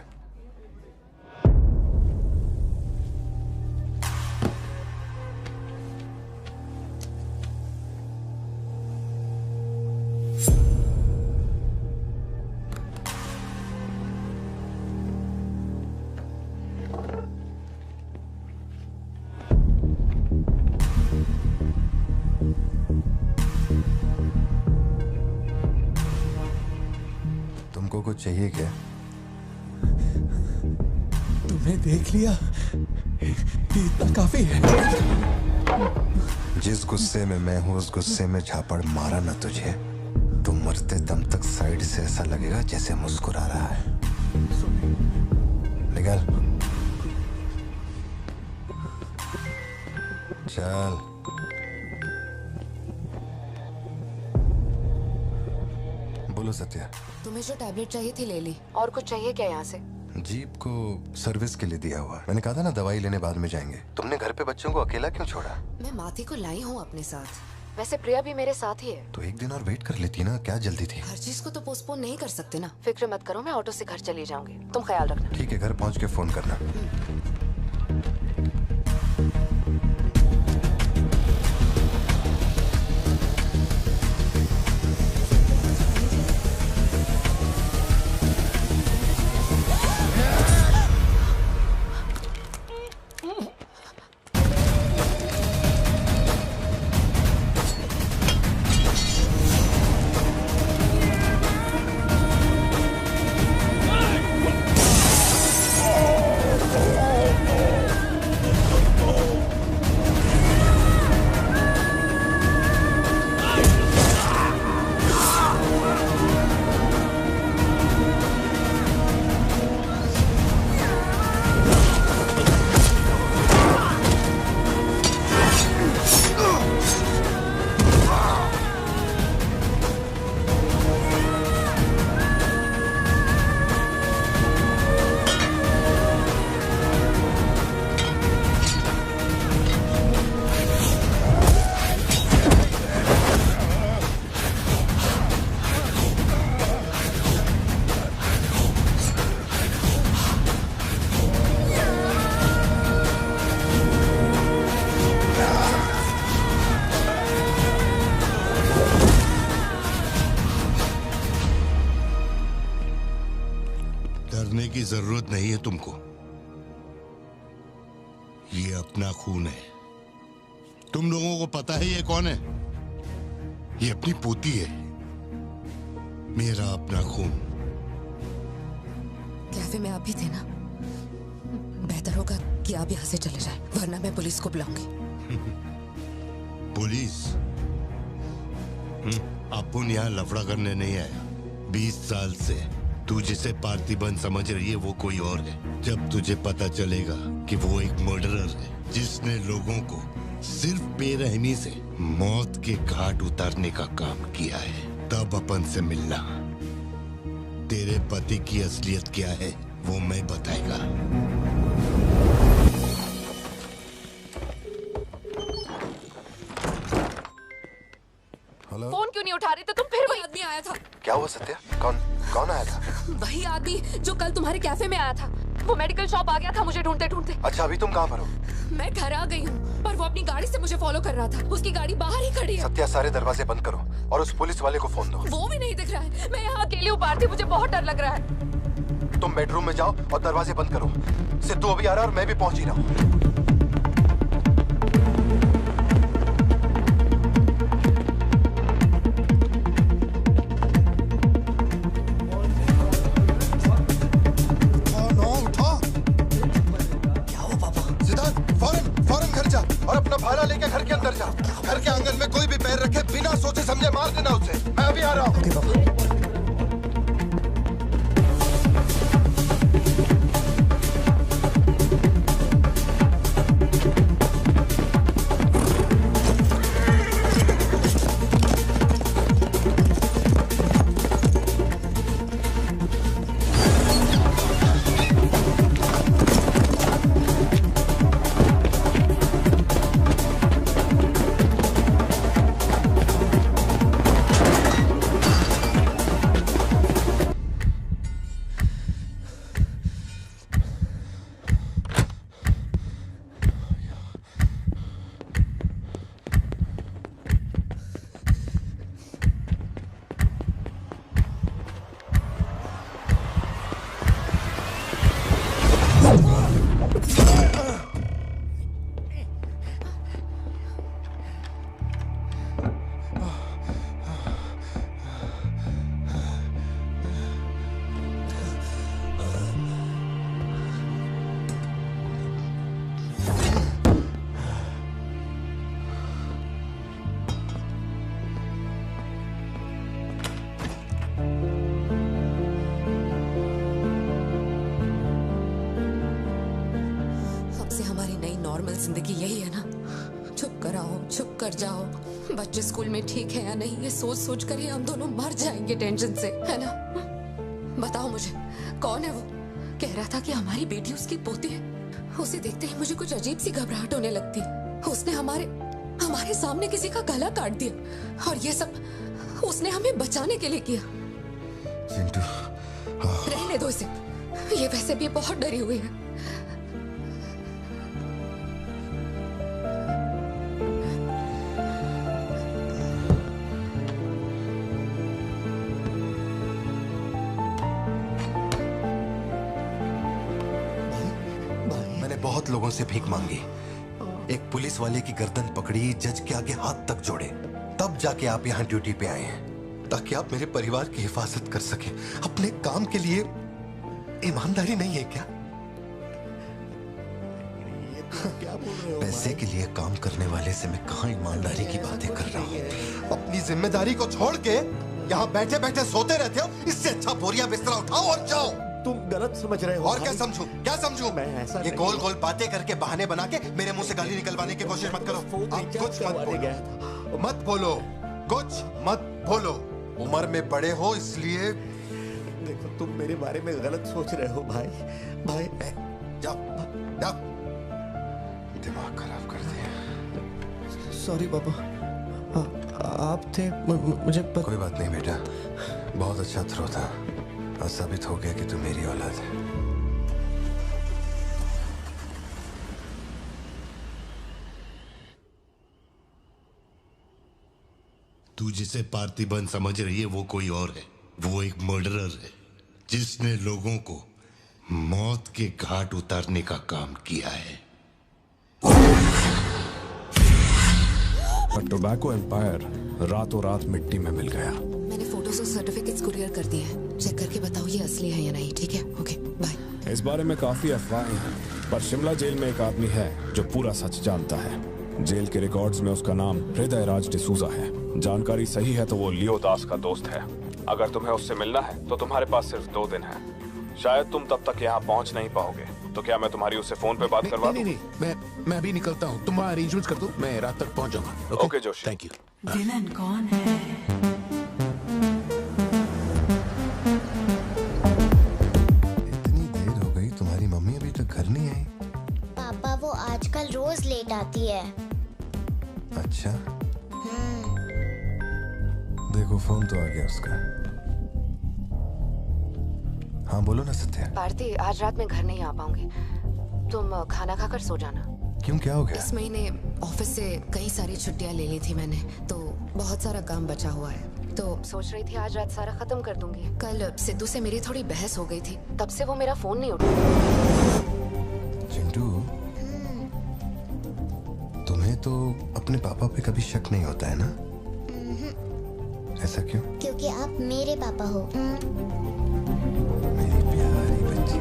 चाहिए क्या? तुमने देख लिया, इतना काफी है। जिस गुस्से में मैं हूं उस गुस्से में झापड़ मारा ना तुझे, तो मरते दम तक साइड से ऐसा लगेगा जैसे मुस्कुरा रहा है। निकल चल। बोलो सत्या। तुम्हें जो टैबलेट चाहिए थी ले ली। और कुछ चाहिए क्या यहाँ से? जीप को सर्विस के लिए दिया हुआ। मैंने कहा था ना दवाई लेने बाद में जाएंगे। तुमने घर पे बच्चों को अकेला क्यों छोड़ा? मैं माथी को लाई हूँ अपने साथ। वैसे प्रिया भी मेरे साथ ही है। तो एक दिन और वेट कर लेती ना, क्या जल्दी थी? हर चीज को तो पोस्टपोन नहीं कर सकते ना। फिक्र मत करो, मैं ऑटो से घर चली जाऊंगी, तुम ख्याल रखना। ठीक है, घर पहुंच के फोन करना। डरने की जरूरत नहीं है तुमको। ये अपना खून है। तुम लोगों को पता है ये कौन है? ये अपनी पोती है। मेरा अपना खून। कैफे में आप भी थे ना? बेहतर होगा कि आप यहाँ से चले जाएं, वरना मैं पुलिस को बुलाऊंगी। पुलिस? अपन यहाँ लफड़ा करने नहीं आया। 20 साल से तू जिसे पार्थिबन समझ रही है वो कोई और है। जब तुझे पता चलेगा कि वो एक मर्डरर है जिसने लोगों को सिर्फ बेरहमी से मौत के घाट उतारने का काम किया है, तब अपन से मिलना। तेरे पति की असलियत क्या है वो मैं बताएगा। हेलो। फोन क्यों नहीं उठा रहे थे तुम? फिर वही आदमी आया था। क्या हुआ सत्या? कौन आया था? वही आदमी जो कल तुम्हारे कैफे में आया था। वो मेडिकल शॉप आ गया था मुझे ढूंढते ढूंढते। अच्छा, अभी तुम कहाँ पर हो? मैं घर आ गई हूँ, पर वो अपनी गाड़ी से मुझे फॉलो कर रहा था। उसकी गाड़ी बाहर ही खड़ी है। सत्या, सारे दरवाजे बंद करो और उस पुलिस वाले को फोन दो। वो भी नहीं दिख रहा है। मैं यहाँ अकेली हूँ पार्थी, मुझे बहुत डर लग रहा है। तुम बेडरूम में जाओ और दरवाजे बंद करो। सिद्धू अभी आ रहा है और मैं भी पहुंच ही रहा हूँ। और अपना भाला लेके घर के अंदर जा। घर के आंगन में कोई भी पैर रखे बिना सोचे समझे मार देना उसे। मैं अभी आ रहा हूँ। नॉर्मल जिंदगी यही है ना, चुप कर आओ, चुप कर जाओ, बच्चे स्कूल में ठीक है या नहीं ये सोच सोच कर ही हम दोनों मर जाएंगे टेंशन से, है ना? बताओ मुझे, कौन है वो? कह रहा था कि हमारी बेटी उसकी पोती है। उसे देखते ही मुझे कुछ अजीब सी घबराहट होने लगती है। उसने हमारे सामने किसी का गला काट दिया, और ये सब उसने हमें बचाने के लिए किया। चिंटू, रहने दो इसे, ये वैसे भी बहुत डरी हुई है। मैंने बहुत लोगों से भीख मांगी, एक पुलिस वाले की गर्दन पकड़ी, जज के आगे हाथ तक जोड़े, तब जाके आप यहाँ ड्यूटी पे आए हैं ताकि आप मेरे परिवार की हिफाजत कर सके। अपने काम के लिए ईमानदारी नहीं है क्या? क्या बोल रहे हो? पैसे के लिए काम करने वाले से मैं कहाँ ईमानदारी की बातें कर रहा हूँ? अपनी जिम्मेदारी को छोड़ के यहाँ बैठे बैठे सोते रहते हो। इससे अच्छा बोरिया बिस्तरा उठाओ और जाओ। तुम गलत समझ रहे हो। और क्या समझूं? क्या समझूं? मैं ऐसा ये गोल गोल बातें करके बहाने बना के मेरे मुंह से गाली निकलवाने की कोशिश मत करो। आप कुछ मत बोलो, मत बोलो, कुछ मत बोलो। उम्र में बड़े हो इसलिए। देखो, तुम मेरे बारे में गलत सोच रहे हो भाई। जाओ, जाओ। दिमाग खराब कर दिया। सॉरी पापा, आप थे मुझे कोई बात नहीं बेटा, बहुत अच्छा थ्रो था और साबित हो गया कि तू मेरी औलाद है। तू जिसे पार्थिबन समझ रही है वो कोई और है। वो एक मर्डरर है जिसने लोगों को मौत के घाट उतारने का काम किया है। टोबैको एम्पायर रातों रात मिट्टी में मिल गया। मैंने फोटोज और सर्टिफिकेट्स कुरियर कर दिए हैं, चेक करके बताओ ये असली है या नहीं। ठीक है, ओके, बाय। इस बारे में काफी अफवाहें हैं, पर शिमला जेल में एक आदमी है जो पूरा सच जानता है। जेल के रिकॉर्ड्स में उसका नाम हृदय राज डिसूजा है। जानकारी सही है तो वो लियो दास का दोस्त है। अगर तुम्हें उससे मिलना है तो तुम्हारे पास सिर्फ 2 दिन है। शायद तुम तब तक यहाँ पहुँच नहीं पाओगे, तो क्या मैं तुम्हारी उससे फोन पे बात करवा दूं? नहीं, मैं अभी निकलता हूँ। तुम वहाँ अरेंजमेंट्स कर दो, मैं रात तक पहुँच जाऊंगा। Okay Joshi, thank you. Villain कौन है? इतनी देर हो गई, तुम्हारी मम्मी अभी तक घर नहीं आई? पापा वो आजकल रोज लेट आती है। अच्छा, देखो फोन तो आ गया उसका। हाँ बोलो ना सत्या। भारती, आज रात में घर नहीं आ पाऊंगी, तुम खाना खाकर सो जाना। क्यों, क्या हो गया? इस महीने ऑफिस से कई सारी छुट्टियां ले ली थी मैंने, तो बहुत सारा काम बचा हुआ है, तो सोच रही थी आज रात सारा खत्म कर दूंगी। कल सिद्धू से मेरी थोड़ी बहस हो गई थी, तब से वो मेरा फोन नहीं उठा। चिंटू, तुम्हें तो अपने पापा पे कभी शक नहीं होता है ना? ऐसा क्यों? क्योंकि आप मेरे पापा हो। मेरी प्यारी बच्ची।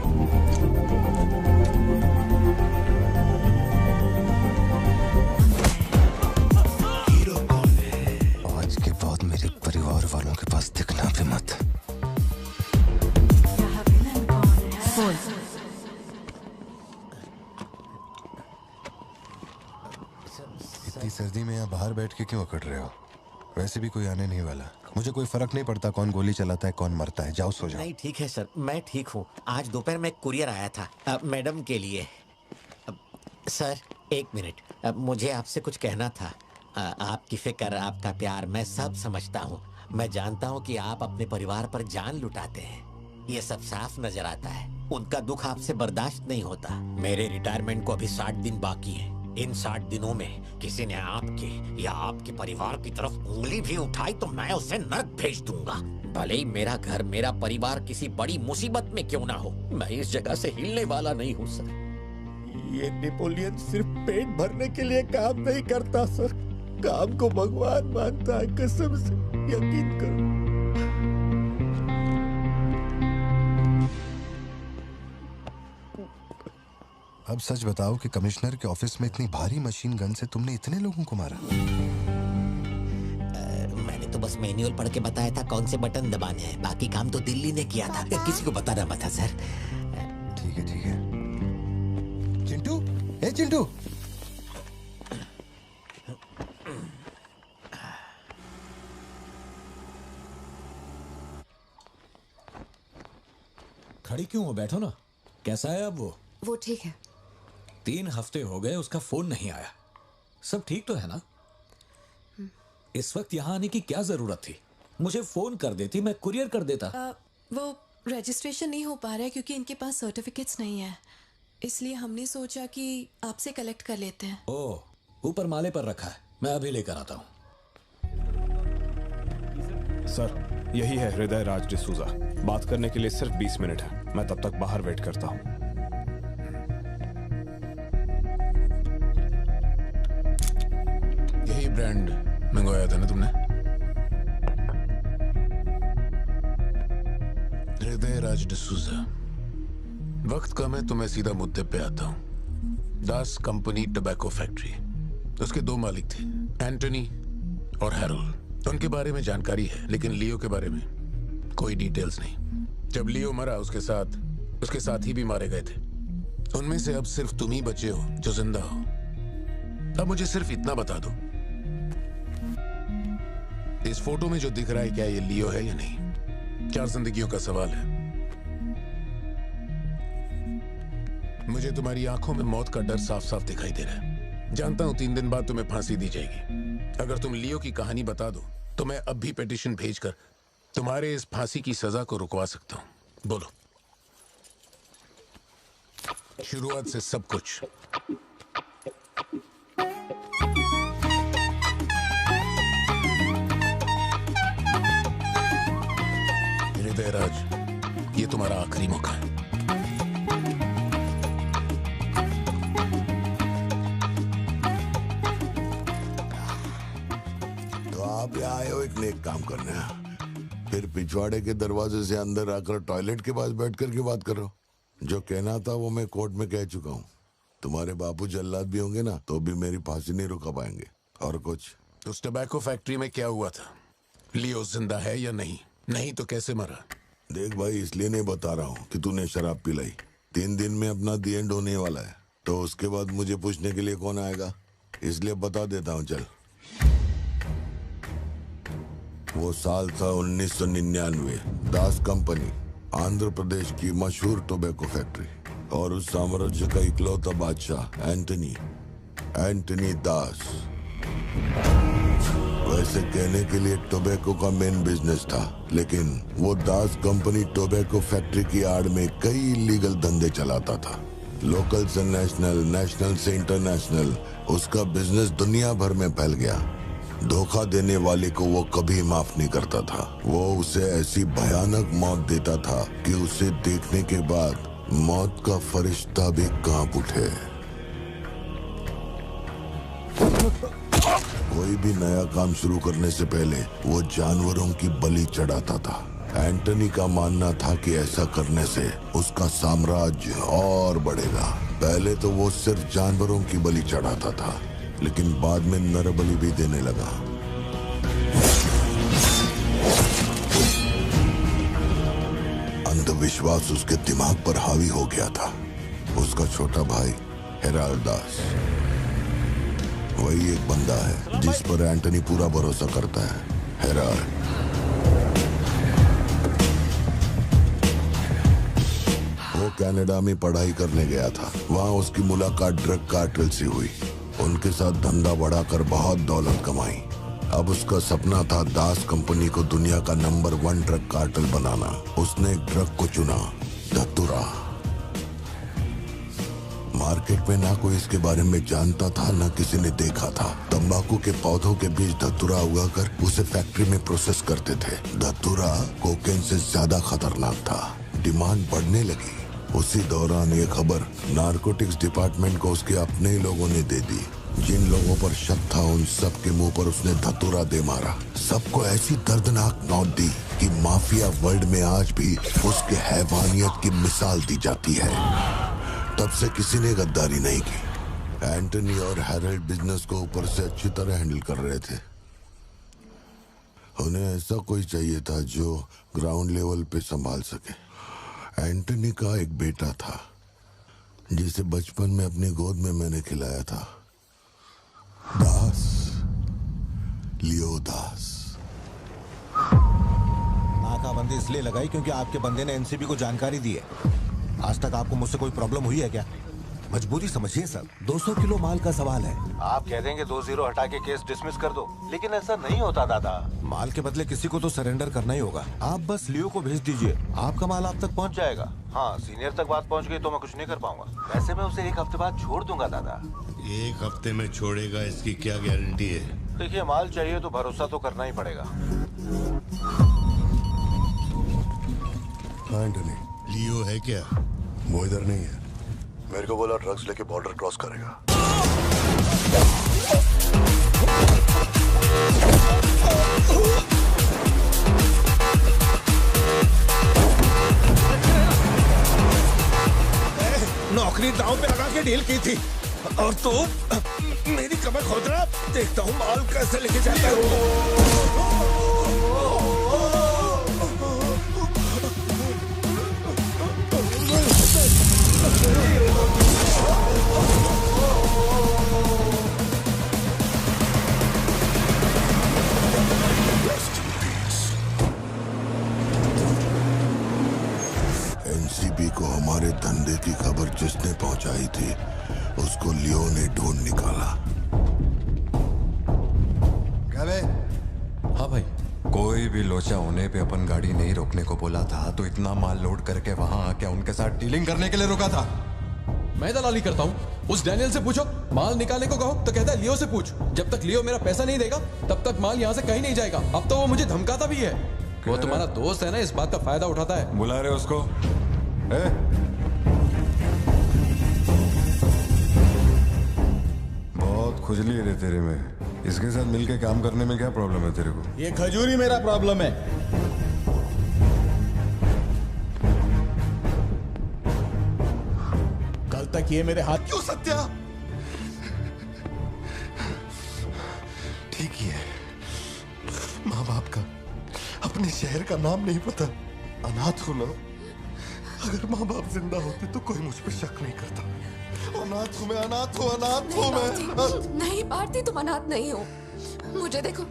आज के बाद मेरे परिवार वालों के पास दिखना भी मत। इतनी सर्दी में यहाँ बाहर बैठ के क्यों अकड़ रहे हो? वैसे भी कोई आने नहीं वाला। मुझे कोई फर्क नहीं पड़ता कौन गोली चलाता है कौन मरता है। जाओ सो जाओ। नहीं ठीक है सर, मैं ठीक हूँ। आज दोपहर में कुरियर आया था मैडम के लिए। सर एक मिनट, मुझे आपसे कुछ कहना था। आपकी फिक्र, आपका प्यार मैं सब समझता हूँ। मैं जानता हूँ कि आप अपने परिवार पर जान लुटाते हैं, ये सब साफ नजर आता है। उनका दुख आपसे बर्दाश्त नहीं होता। मेरे रिटायरमेंट को अभी 60 दिन बाकी है। इन 60 दिनों में किसी ने आपके या आपके परिवार की तरफ उंगली भी उठाई तो मैं उसे नर्क भेज दूंगा। भले ही मेरा घर, मेरा परिवार किसी बड़ी मुसीबत में क्यों ना हो, मैं इस जगह से हिलने वाला नहीं हूँ सर। ये नेपोलियन सिर्फ पेट भरने के लिए काम नहीं करता सर, काम को भगवान मानता है। कसम से यकीन करो। अब सच बताओ कि कमिश्नर के ऑफिस में इतनी भारी मशीन गन से तुमने इतने लोगों को मारा? मैंने तो बस मैनुअल पढ़ के बताया था कौन से बटन दबाने हैं, बाकी काम तो दिल्ली ने किया था। किसी को बताना मत था सर। ठीक है ठीक है। चिंटू, ए चिंटू, खड़ी क्यों हो? बैठो ना। कैसा है अब वो ठीक है। 3 हफ्ते हो गए, उसका फोन नहीं आया। सब ठीक तो है ना? इस वक्त यहाँ आने की क्या जरूरत थी? मुझे फोन कर देती, मैं कुरियर कर देता। वो रजिस्ट्रेशन नहीं हो पा रहा है क्योंकि इनके पास सर्टिफिकेट्स नहीं है, इसलिए हमने सोचा कि आपसे कलेक्ट कर लेते हैं। ओह, ऊपर माले पर रखा है, मैं अभी लेकर आता हूँ। सर, यही है हृदय राज डिसूजा। बात करने के लिए सिर्फ 20 मिनट है। मैं तब तक बाहर वेट करता हूँ। यही ब्रांड मंगवाया था ना तुमने? हृदय राज डिसूजा। वक्त कम है तो मैं सीधा मुद्दे पे आता हूँ। दास कंपनी टबैको फैक्ट्री, उसके 2 मालिक थे, एंटनी और हैरोल्ड। उनके बारे में जानकारी है, लेकिन लियो के बारे में कोई डिटेल्स नहीं। जब लियो मरा, उसके साथी भी मारे गए थे। उनमें से अब सिर्फ तुम ही बचे हो जो जिंदा हो। अब मुझे सिर्फ इतना बता दो, इस फोटो में जो दिख रहा है क्या ये लियो है या नहीं? 4 जिंदगियों का सवाल है। मुझे तुम्हारी आंखों में मौत का डर साफ साफ दिखाई दे रहा है। जानता हूं 3 दिन बाद तुम्हें फांसी दी जाएगी। अगर तुम लियो की कहानी बता दो तो मैं अब भी पिटीशन भेजकर तुम्हारे इस फांसी की सजा को रुकवा सकता हूं। बोलो। शुरुआत से सब कुछ। हृदय राज, ये तुम्हारा आखिरी मौका है। आप यहाँ आए हो एक नेक काम करने, फिर पिछवाड़े के दरवाजे से अंदर आकर टॉयलेट के पास बैठ कर के बात कर रहे हो। जो कहना था वो मैं कोर्ट में कह चुका हूँ। तुम्हारे बापू जल्लाद भी होंगे ना तो भी मेरी फांसी नहीं रुका पाएंगे। और कुछ? उस टबैको फैक्ट्री में क्या हुआ था? लियो जिंदा है या नहीं? नहीं तो कैसे मरा? देख भाई, इसलिए नहीं बता रहा हूँ कि तूने शराब पिलाई। 3 दिन में अपना दी एंड होने वाला है, तो उसके बाद मुझे पूछने के लिए कौन आएगा? इसलिए बता देता हूँ। चल, वो साल था 1999। दास कंपनी, आंध्र प्रदेश की मशहूर टोबैको फैक्ट्री, और उस साम्राज्य का इकलौता बादशाह एंटनी दास। वैसे कहने के लिए टोबैको का मेन बिजनेस था, लेकिन वो दास कंपनी टोबैको फैक्ट्री की आड़ में कई इलीगल धंधे चलाता था। लोकल से नेशनल, नेशनल से इंटरनेशनल, उसका बिजनेस दुनिया भर में फैल गया। धोखा देने वाले को वो कभी माफ नहीं करता था। वो उसे ऐसी भयानक मौत देता था कि उसे देखने के बाद मौत का फरिश्ता भी कांप उठे। कोई भी नया काम शुरू करने से पहले वो जानवरों की बलि चढ़ाता था। एंटनी का मानना था कि ऐसा करने से उसका साम्राज्य और बढ़ेगा। पहले तो वो सिर्फ जानवरों की बलि चढ़ाता था, लेकिन बाद में नरबलि भी देने लगा। अंधविश्वास उसके दिमाग पर हावी हो गया था। उसका छोटा भाई हेराल्ड दास, वही एक बंदा है जिस पर एंटनी पूरा भरोसा करता है। हेराल्ड वो कनाडा में पढ़ाई करने गया था। वहाँ उसकी मुलाकात ड्रग कार्टेल से हुई। उनके साथ धंधा बढ़ाकर बहुत दौलत कमाई। अब उसका सपना था दास कंपनी को दुनिया का नंबर 1 ड्रग कार्टेल बनाना। उसने एक ड्रग को चुना, धतूरा। मार्केट में ना कोई इसके बारे में जानता था, ना किसी ने देखा था। तंबाकू के पौधों के बीच धतूरा उगाकर उसे फैक्ट्री में प्रोसेस करते थे। धतूरा कोकेन से ज्यादा खतरनाक था। डिमांड बढ़ने लगी। उसी दौरान ये खबर नारकोटिक्स डिपार्टमेंट को उसके अपने ही लोगों ने दे दी। जिन लोगों पर शक था उन सब के मुंह पर उसने धतूरा दे मारा। सबको ऐसी दर्दनाक मौत दी कि माफिया वर्ल्ड में आज भी उसके हैवानियत की मिसाल दी जाती है। तब से किसी ने गद्दारी नहीं की। एंटनी और हैरोल्ड बिजनेस को ऊपर से अच्छी तरह हैंडल कर रहे थे। उन्हें ऐसा कोई चाहिए था जो ग्राउंड लेवल पे संभाल सके। एंटनी का एक बेटा था जिसे बचपन में अपनी गोद में मैंने खिलाया था, दास, लियो दास। नाकाबंदी इसलिए लगाई क्योंकि आपके बंदे ने एनसीबी को जानकारी दी है। आज तक आपको मुझसे कोई प्रॉब्लम हुई है क्या? मजबूरी समझिए सर, 200 किलो माल का सवाल है। आप कह देंगे 2-0 हटा के केस डिसमिस कर दो, लेकिन ऐसा नहीं होता दादा। माल के बदले किसी को तो सरेंडर करना ही होगा। आप बस लियो को भेज दीजिए, आपका माल आप तक पहुंच जाएगा। हाँ, सीनियर तक बात पहुंच गई तो मैं कुछ नहीं कर पाऊंगा। वैसे मैं उसे 1 हफ्ते बाद छोड़ दूंगा दादा। 1 हफ्ते में छोड़ेगा इसकी क्या गारंटी है? देखिए, माल चाहिए तो भरोसा तो करना ही पड़ेगा। लियो है क्या? वो इधर नहीं है। मेरे को बोला ड्रग्स लेके बॉर्डर क्रॉस करेगा। नौकरी दांव पे लगा के डील की थी और तो मेरी कमर खोद रहा। देखता हूँ माल कैसे लेके जाता है। एनसीबी को हमारे धंधे की खबर जिसने पहुंचाई थी उसको लियो ने ढूंढ निकाला। क्या बे? हाँ भाई, कोई भी लोचा होने पे अपन गाड़ी नहीं रोकने को बोला था तो इतना माल लोड करके वहां आके उनके साथ डीलिंग करने के लिए रुका था। मैं दलाली करता हूँ? उस डैनियल से पूछो। माल निकालने को कहो तो कहता है लियो से पूछ। जब तक लियो मेरा पैसा नहीं देगा तब तक माल यहाँ से कहीं नहीं जाएगा। अब तो वो मुझे धमकाता भी है। वो तुम्हारा दोस्त है ना, इस बात का फायदा उठाता है। बुला रहे उसको? बहुत खुजली है रे तेरे में। इसके साथ मिलके काम करने में क्या प्रॉब्लम है तेरे को? ये खजूरी मेरा प्रॉब्लम है। कल तक ये मेरे हाथ क्यों सत्या? ठीक ही है, माँ बाप का अपने शहर का नाम नहीं पता, अनाथ हूं ना। अगर माँ बाप जिंदा होते तो कोई मुझ पर शक नहीं करता। अनाथ हूं मैं, अनाथ हूं, अनाथ हूं मैं। नहीं भारती, तुम अनाथ नहीं हो। मुझे देखो,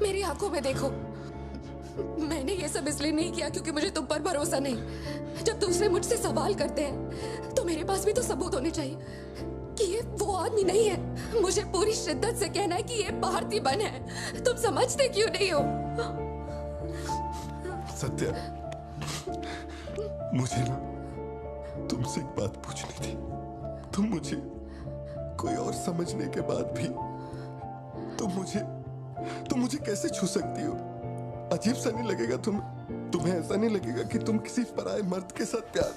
मेरी आंखों में देखो। मैंने ये सब इसलिए नहीं किया क्योंकि मुझे तुम पर भरोसा नहीं। जब दूसरे मुझसे सवाल करते हैं तो मेरे पास भी तो सबूत होने चाहिए कि ये वो आदमी नहीं है। मुझे पूरी शिद्दत से कहना है कि ये भारती बन है। तुम समझते क्यों नहीं हो? सत्या, मुझे ना तुमसे एक बात पूछनी थी। तुम मुझे कोई और समझने के बाद भी तुम मुझे कैसे छू सकती हो? अजीब सा नहीं लगेगा तुम्हें ऐसा नहीं लगेगा कि तुम किसी पराये मर्द के साथ प्यार?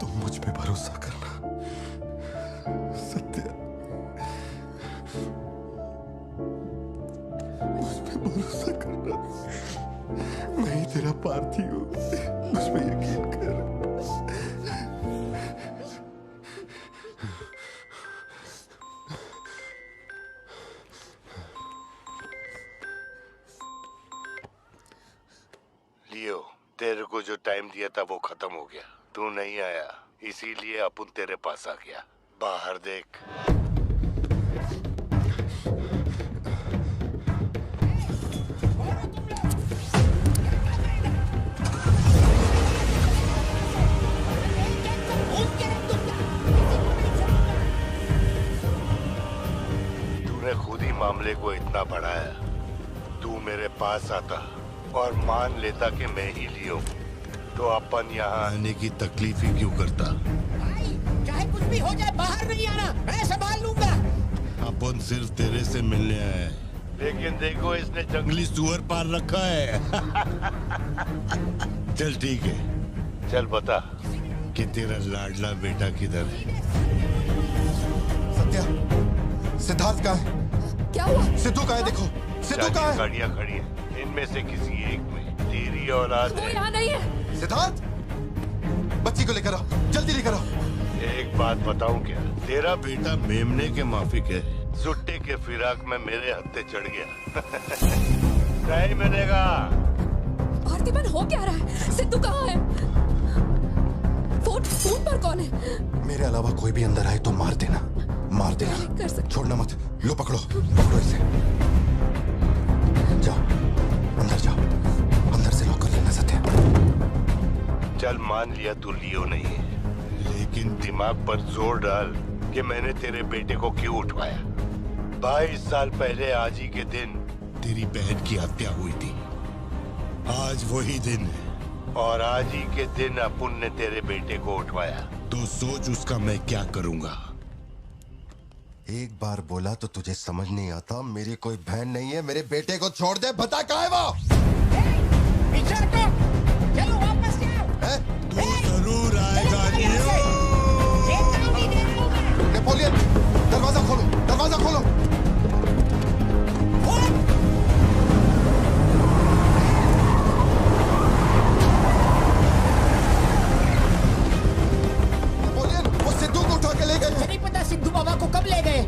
तुम मुझ पे भरोसा करना सत्या, मुझ पे भरोसा करना। मैं ही तेरा पार्थी हूँ, मुझ पे यकीन कर। लियो, तेरे को जो टाइम दिया था वो खत्म हो गया। तू नहीं आया, इसीलिए अपन तेरे पास आ गया। बाहर देख। तूने खुद ही मामले को इतना बढ़ाया। तू मेरे पास आता और मान लेता कि मैं ही लियो, तो अपन यहाँ आने की तकलीफ ही क्यों करता? चाहे कुछ भी हो जाए, बाहर नहीं आना, मैं संभाल लूंगा। अपन सिर्फ तेरे से मिलने आए हैं, लेकिन देखो इसने जंगली सुअर पाल रखा है। चल ठीक है, चल बता कि तेरा लाडला बेटा किधर है? सत्या, सिद्धार्थ कहाँ है? क्या हुआ? सिद्धू कहाँ है? देखो, सिद्धू कहाँ है? गाड़ियाँ खड़ी हैं, इनमें से किसी एक में तेरी औलाद वो है। यहाँ नहीं है। सिद्धार्थ, बच्ची को लेकर आओ, जल्दी लेकर आओ। एक बात बताऊं क्या? तेरा बेटा मेमने के माफिक है। सुट्टे के फिराक में मेरे हत्थे चढ़ गया। नहीं मिलेगा। भारतीबन हो क्या रहा है? सिद्धू कहाँ है? फोन पर कौन है? मेरे अलावा कोई भी अंदर आए तो मार देना, मार देना। कर सकते। छोड़ना मत। लो पकड़ो, पकड़ो इसे। जाओ अंदर जाओ, अंदर से लॉक कर लेना सत्या। चल मान लिया तू लियो नहीं है, लेकिन दिमाग पर जोर डाल कि मैंने तेरे बेटे को क्यों उठवाया। 22 साल पहले आज ही के दिन तेरी बहन की हत्या हुई थी। आज वही दिन है और आज ही के दिन अपुन ने तेरे बेटे को उठवाया। तो सोच उसका मैं क्या करूंगा। एक बार बोला तो तुझे समझ नहीं आता। मेरी कोई बहन नहीं है, मेरे बेटे को छोड़ दे। बता कहाँ है वो? चलो वापस जाओ। तू जरूर आएगा नेपोलियन, दरवाजा खोलो, दरवाजा खोलो। नेपोलियन, वो सिद्धू को उठा के ले गए। मुझे नहीं पता सिद्धू बाबा को कब ले गए।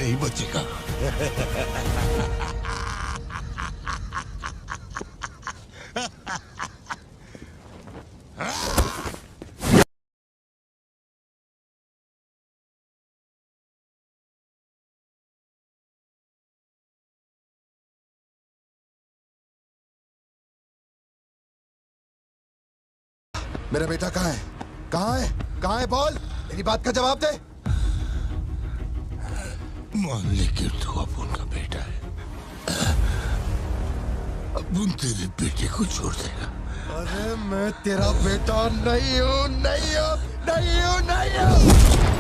नहीं बचेगा। मेरा बेटा कहाँ है? कहाँ है? कहाँ है? बोल, मेरी बात का जवाब दे। मान ले कि तू अपुन का बेटा है। अपुन तेरे बेटे को छोड़ देगा। अरे मैं तेरा बेटा नहीं हूँ, नहीं हूँ, नहीं हूँ, नहीं हूँ।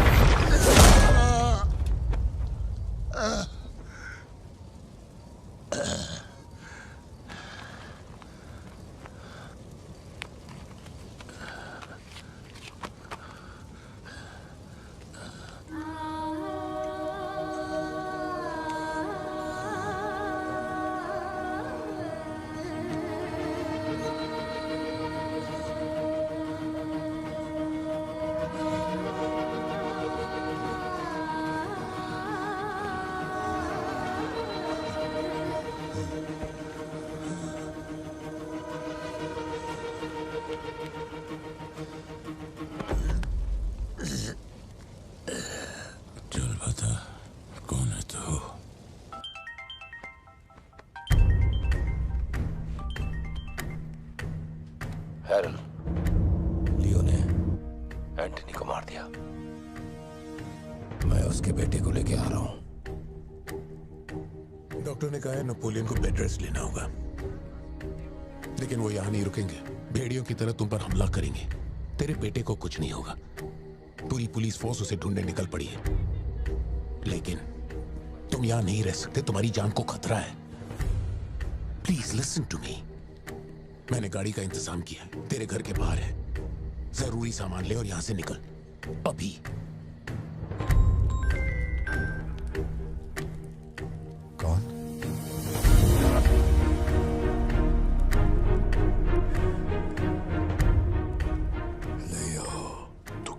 चल बता, कौन है तू? हैरल, लियो ने एंटनी को मार दिया। मैं उसके बेटे को लेके आ रहा हूँ। डॉक्टर ने कहा है नेपोलियन को बेड रेस्ट लेना होगा, लेकिन वो यहाँ नहीं रुकेंगे। भेड़ियों की तरह तुम पर हमला करेंगे। तेरे बेटे को कुछ नहीं होगा। पूरी पुलिस फोर्स उसे ढूंढने निकल पड़ी है, लेकिन तुम यहां नहीं रह सकते। तुम्हारी जान को खतरा है। Please listen to me. मैंने गाड़ी का इंतजाम किया है, तेरे घर के बाहर है। जरूरी सामान ले और यहां से निकल अभी। कौन?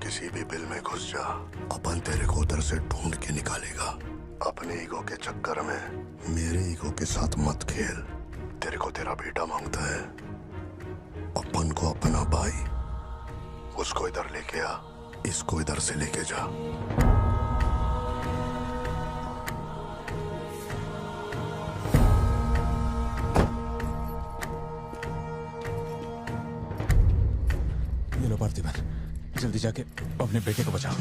किसी भी बिल में घुस जा, अपन तेरे को उधर से ढूंढ के निकालेगा। अपने ईगो के चक्कर में मेरे ईगो के साथ मत खेल। तेरे को तेरा बेटा मांगता है, अपन को अपना भाई। उसको इधर लेके आ, इसको इधर से लेके जा। ये लो पार्थिबन, जल्दी जाके अपने बेटे को बचाओ।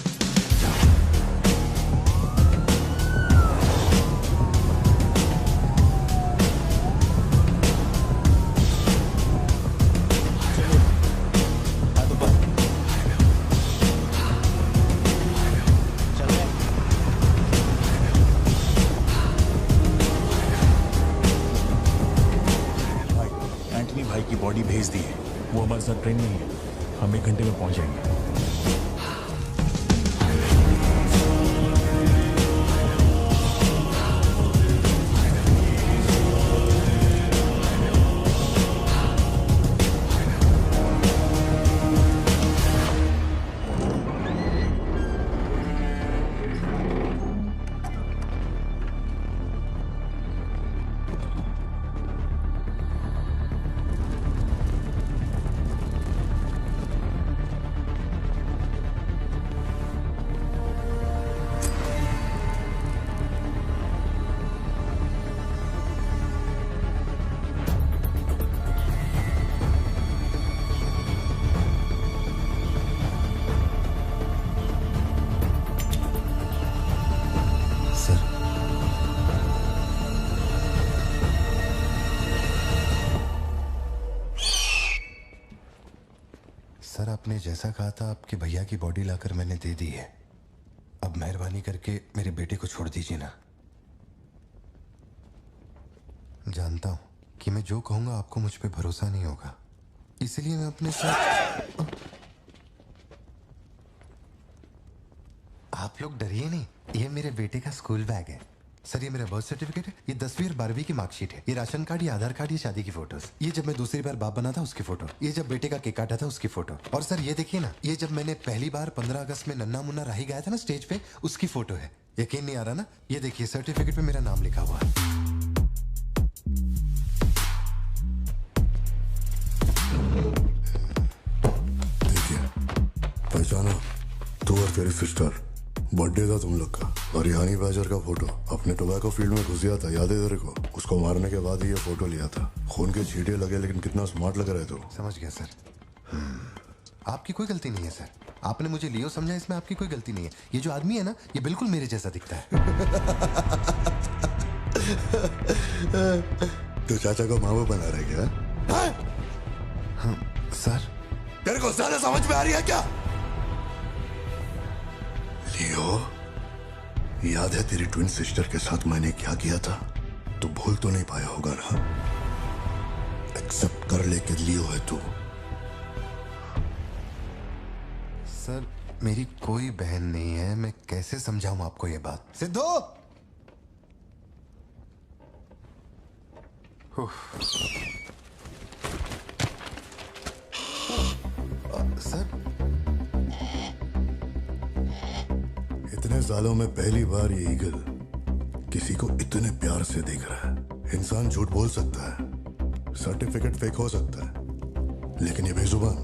एंटनी भाई की बॉडी भेज दी है। वो हमारे साथ ट्रेन नहीं है। हम 1 घंटे में पहुंच जाएंगे। सर, आपने जैसा कहा था आपके भैया की बॉडी लाकर मैंने दे दी है। अब मेहरबानी करके मेरे बेटे को छोड़ दीजिए ना। जानता हूं कि मैं जो कहूंगा आपको मुझ पे भरोसा नहीं होगा, इसलिए मैं अपने साथ। आप लोग डरिए नहीं, ये मेरे बेटे का स्कूल बैग है। सर, ये मेरा बर्थ सर्टिफिकेट है, ये 10वीं और 12वीं की मार्कशीट है, ये राशन कार्ड, ये आधार कार्ड, ये शादी की फोटोज, ये जब मैं दूसरी बार बाप बना था उसकी फोटो, ये जब बेटे का केक काटा था उसकी फोटो, और सर ये देखिए ना, ये जब मैंने पहली बार 15 अगस्त में नन्ना मुन्ना राही गाया था ना स्टेज पे, उसकी फोटो है। यकीन नहीं आ रहा ना? ये देखिए सर्टिफिकेट पे मेरा नाम लिखा हुआ है। पहचाना? तू और तेरी सिस्टर, बर्थडे था तुम लोग का, और ये हनी बैजर का फोटो अपने टोबैको फील्ड में घुस गया था, याद है तेरे को? उसको मारने के बाद ही ये फोटो लिया था। खून के छींटे लगे लेकिन कितना स्मार्ट लग रहा है तू। समझ गया सर। आपकी कोई गलती नहीं है सर। आपने मुझे लियो समझा, इसमें आपकी कोई गलती नहीं है। ये जो आदमी है ना, ये बिल्कुल मेरे जैसा दिखता है। तो चाचा को मामू बना रहे क्या? हाँ, सर तेरे को ज्यादा समझ में आ रही है क्या? लियो, याद है तेरी ट्विन सिस्टर के साथ मैंने क्या किया था? तू भूल तो नहीं पाया होगा ना? एक्सेप्ट कर ले कि लियो है तू। सर मेरी कोई बहन नहीं है, मैं कैसे समझाऊं आपको ये बात? सिद्धू! सर इतने सालों में पहली बार ये ईगल किसी को इतने प्यार से देख रहा है। इंसान झूठ बोल सकता है, सर्टिफिकेट फेक हो सकता है, लेकिन ये बेजुबान,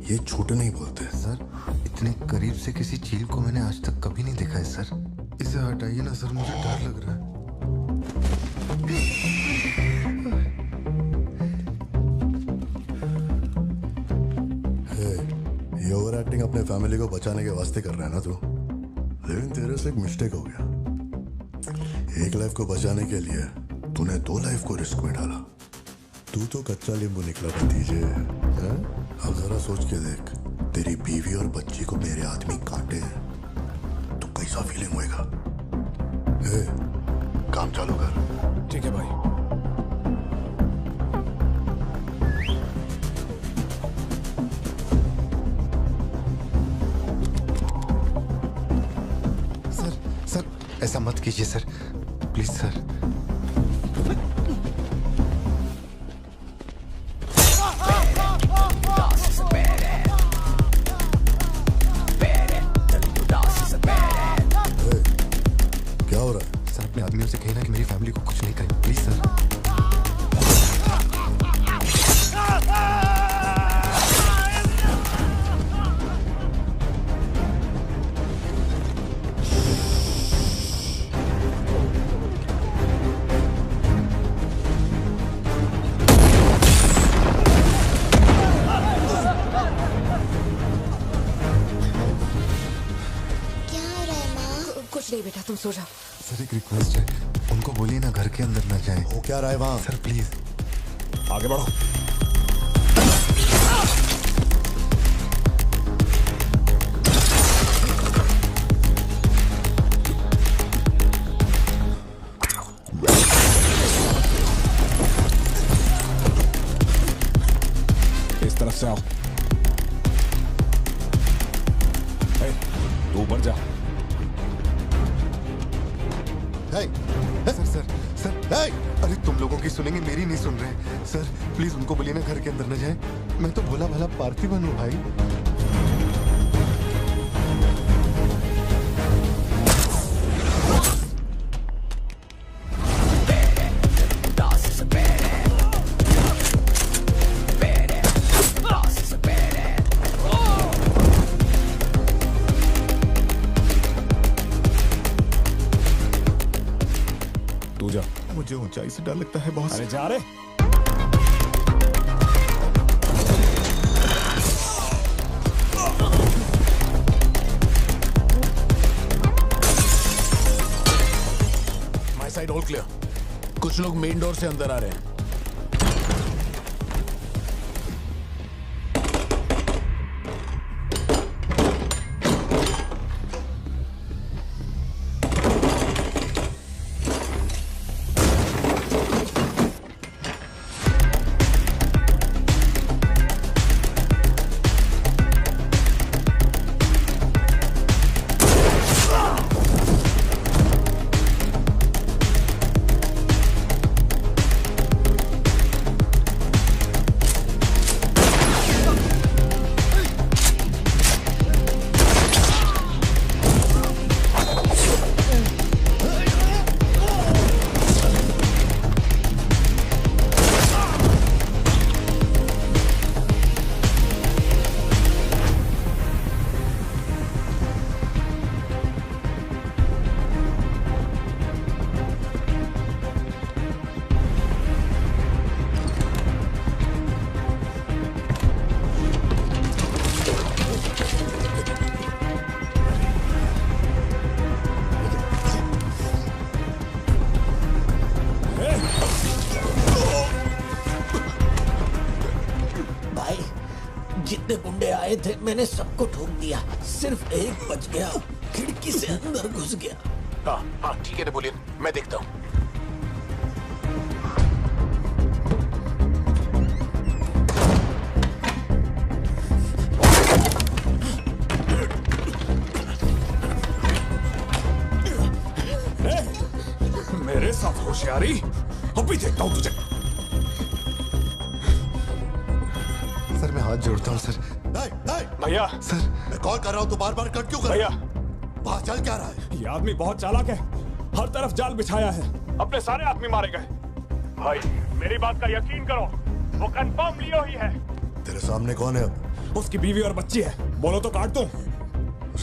ये झूठ नहीं बोलते। सर इतने करीब से किसी चील को मैंने आज तक कभी नहीं देखा है सर। इसे हटाइए ना सर, मुझे डर लग रहा है। ये ओवर एक्टिंग अपने फैमिली को बचाने के वास्ते कर रहा है ना तू, लेकिन तेरे से एक मिस्टेक हो गया। एक लाइफ को बचाने के लिए तूने 2 लाइफ को रिस्क में डाला। तू तो कच्चा नींबू निकला भतीजे। अब जरा सोच के देख, तेरी बीवी और बच्ची को मेरे आदमी काटे तो कैसा फीलिंग होएगा? काम चालू कर। ठीक है भाई। सर ऐसा मत कीजिए सर, प्लीज सर। क्या हो रहा है? सर अपने आदमियों से कहना कि मेरी फैमिली को कुछ नहीं करें, प्लीज सर। कुछ नहीं बेटा, तुम सो जाओ। सर एक रिक्वेस्ट है, उनको बोलिए ना घर के अंदर ना जाए। हो क्या रहा है वहां? सर प्लीज आगे बढ़ो। इस तरफ से आओ। तू ऊपर जा। सर अरे तुम लोगों की सुनेंगे, मेरी नहीं सुन रहे। सर प्लीज उनको बोलिए ना घर के अंदर न जाए। मैं तो भोला भाला पार्थिवन हूँ भाई। तू जा। मुझे ऊंचाई से डर लगता है बॉस। अरे जा रे। My side all clear. कुछ लोग मेन डोर से अंदर आ रहे हैं। जितने गुंडे आए थे मैंने सबको ठोक दिया, सिर्फ एक बच गया, खिड़की से अंदर घुस गया। हाँ हाँ ठीक है नेपोलियन, मैं देखता हूँ। मेरे साथ होशियारी, अभी देखता हूँ तुझे। सर मैं हाथ जोड़ता हूँ सर। भैया सर मैं कॉल कर रहा हूँ तो बार बार कट क्यों कर रहा भैया, है? वहाँ चल क्या रहा है? ये आदमी बहुत चालाक है, हर तरफ जाल बिछाया है, अपने सारे आदमी मारे गए। भाई मेरी बात का यकीन करो, वो कंफर्म लियो ही है। तेरे सामने कौन है अब? उसकी बीवी और बच्ची है, बोलो तो काट दूं।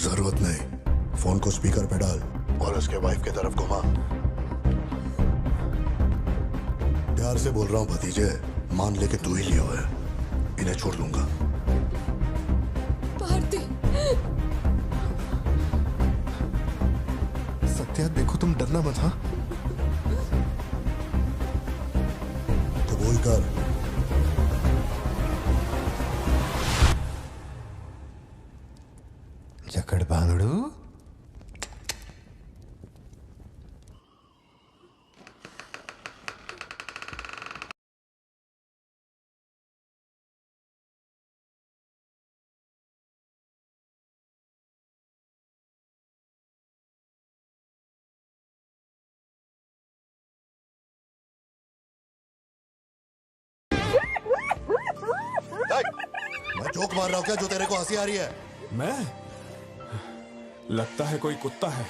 जरूरत नहीं, फोन को स्पीकर पे डाल और उसके वाइफ की तरफ घुमा। प्यार से बोल रहा हूँ भतीजे, मान ले कि तू ही लियो है, इन्हें छोड़ दूंगा। भारती, सत्या देखो तुम डरना मत। हाँ तो बोल कर। जकड़ बांगड़ू। मैं जोक मार रहा हूँ क्या जो तेरे को हंसी आ रही है? मैं? लगता है कोई कुत्ता है।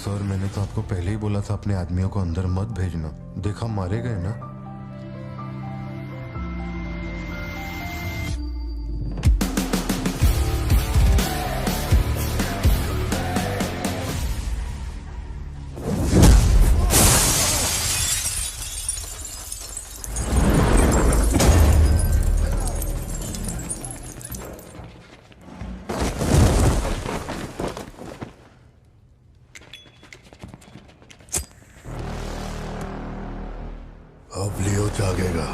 सर मैंने तो आपको पहले ही बोला था अपने आदमियों को अंदर मत भेजना, देखा मारे गए ना। अब लियो जागेगा।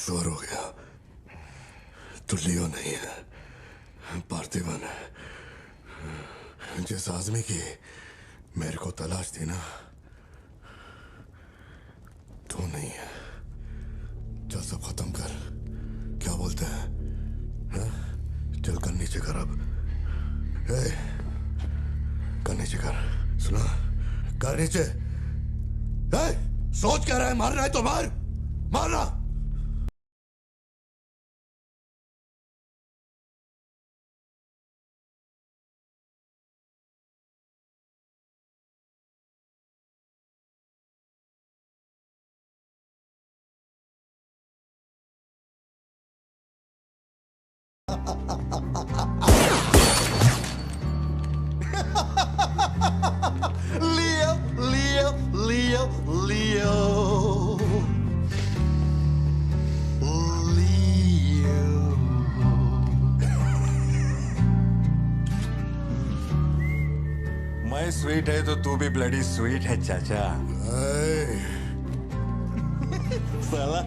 श्योर हो गया तो लियो नहीं है, पार्थिवन है। जिस आदमी की मेरे को तलाश थी ना, तू नहीं है। चल सब खत्म कर, क्या बोलते हैं? हाँ? चल कर नीचे कर अब। कर नीचे कर, सुना? कर नीचे। सोच क्या रहा है? मारना है तो मार, मारना। Leo, Leo, Leo, Leo. मैं स्वीट है तो तू भी ब्लडी स्वीट है चाचा। साला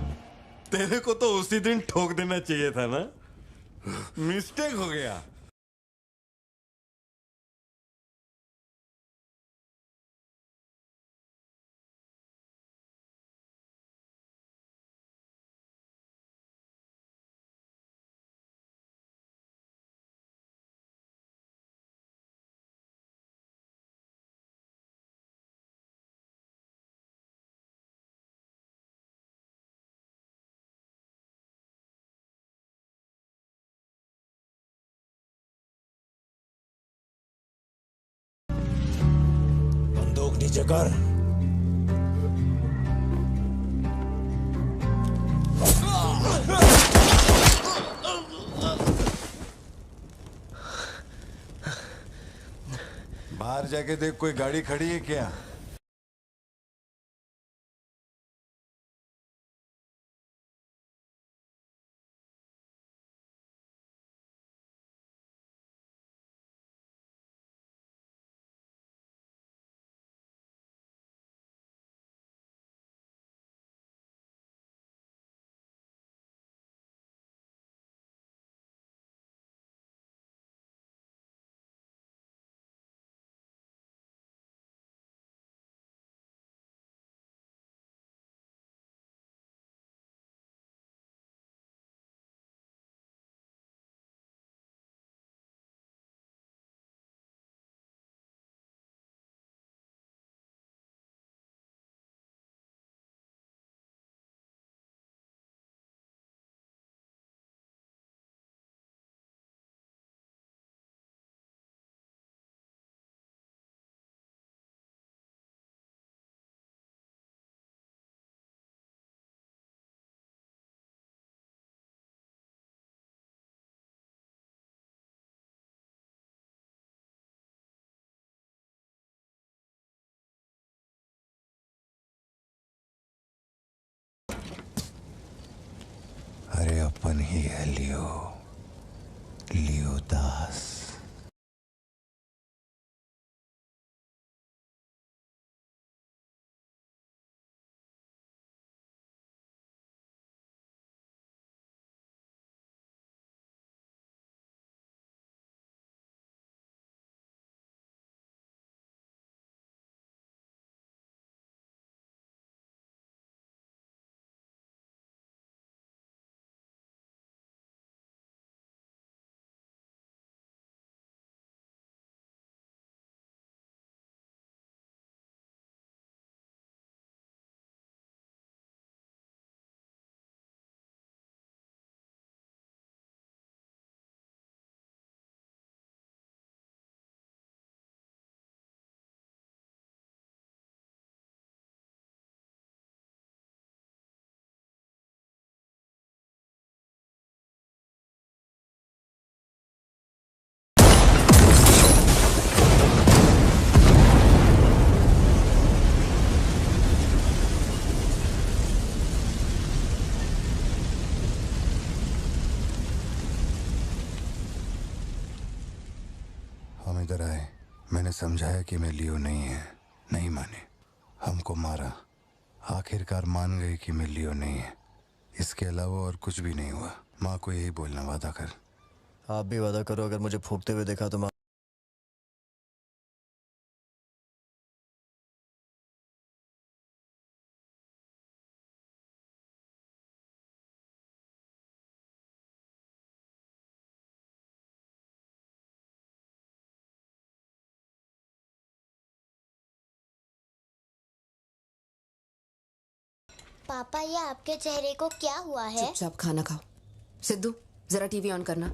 तेरे को तो उसी दिन ठोक देना चाहिए था ना, मिस्टेक हो गया। बंदूक नीचे कर। बाहर जाके देख, कोई गाड़ी खड़ी है क्या? अरे अपन ही है लियो, लियो दास। हम इधर आए, मैंने समझाया कि मैं लियो नहीं है, नहीं माने, हमको मारा। आखिरकार मान गए कि मैं लियो नहीं है, इसके अलावा और कुछ भी नहीं हुआ। माँ को यही बोलना, वादा कर। आप भी वादा करो, अगर मुझे फूकते हुए देखा तो पापा, ये आपके चेहरे को क्या हुआ है? चुपचाप खाना खाओ। सिद्धू, जरा टीवी ऑन करना।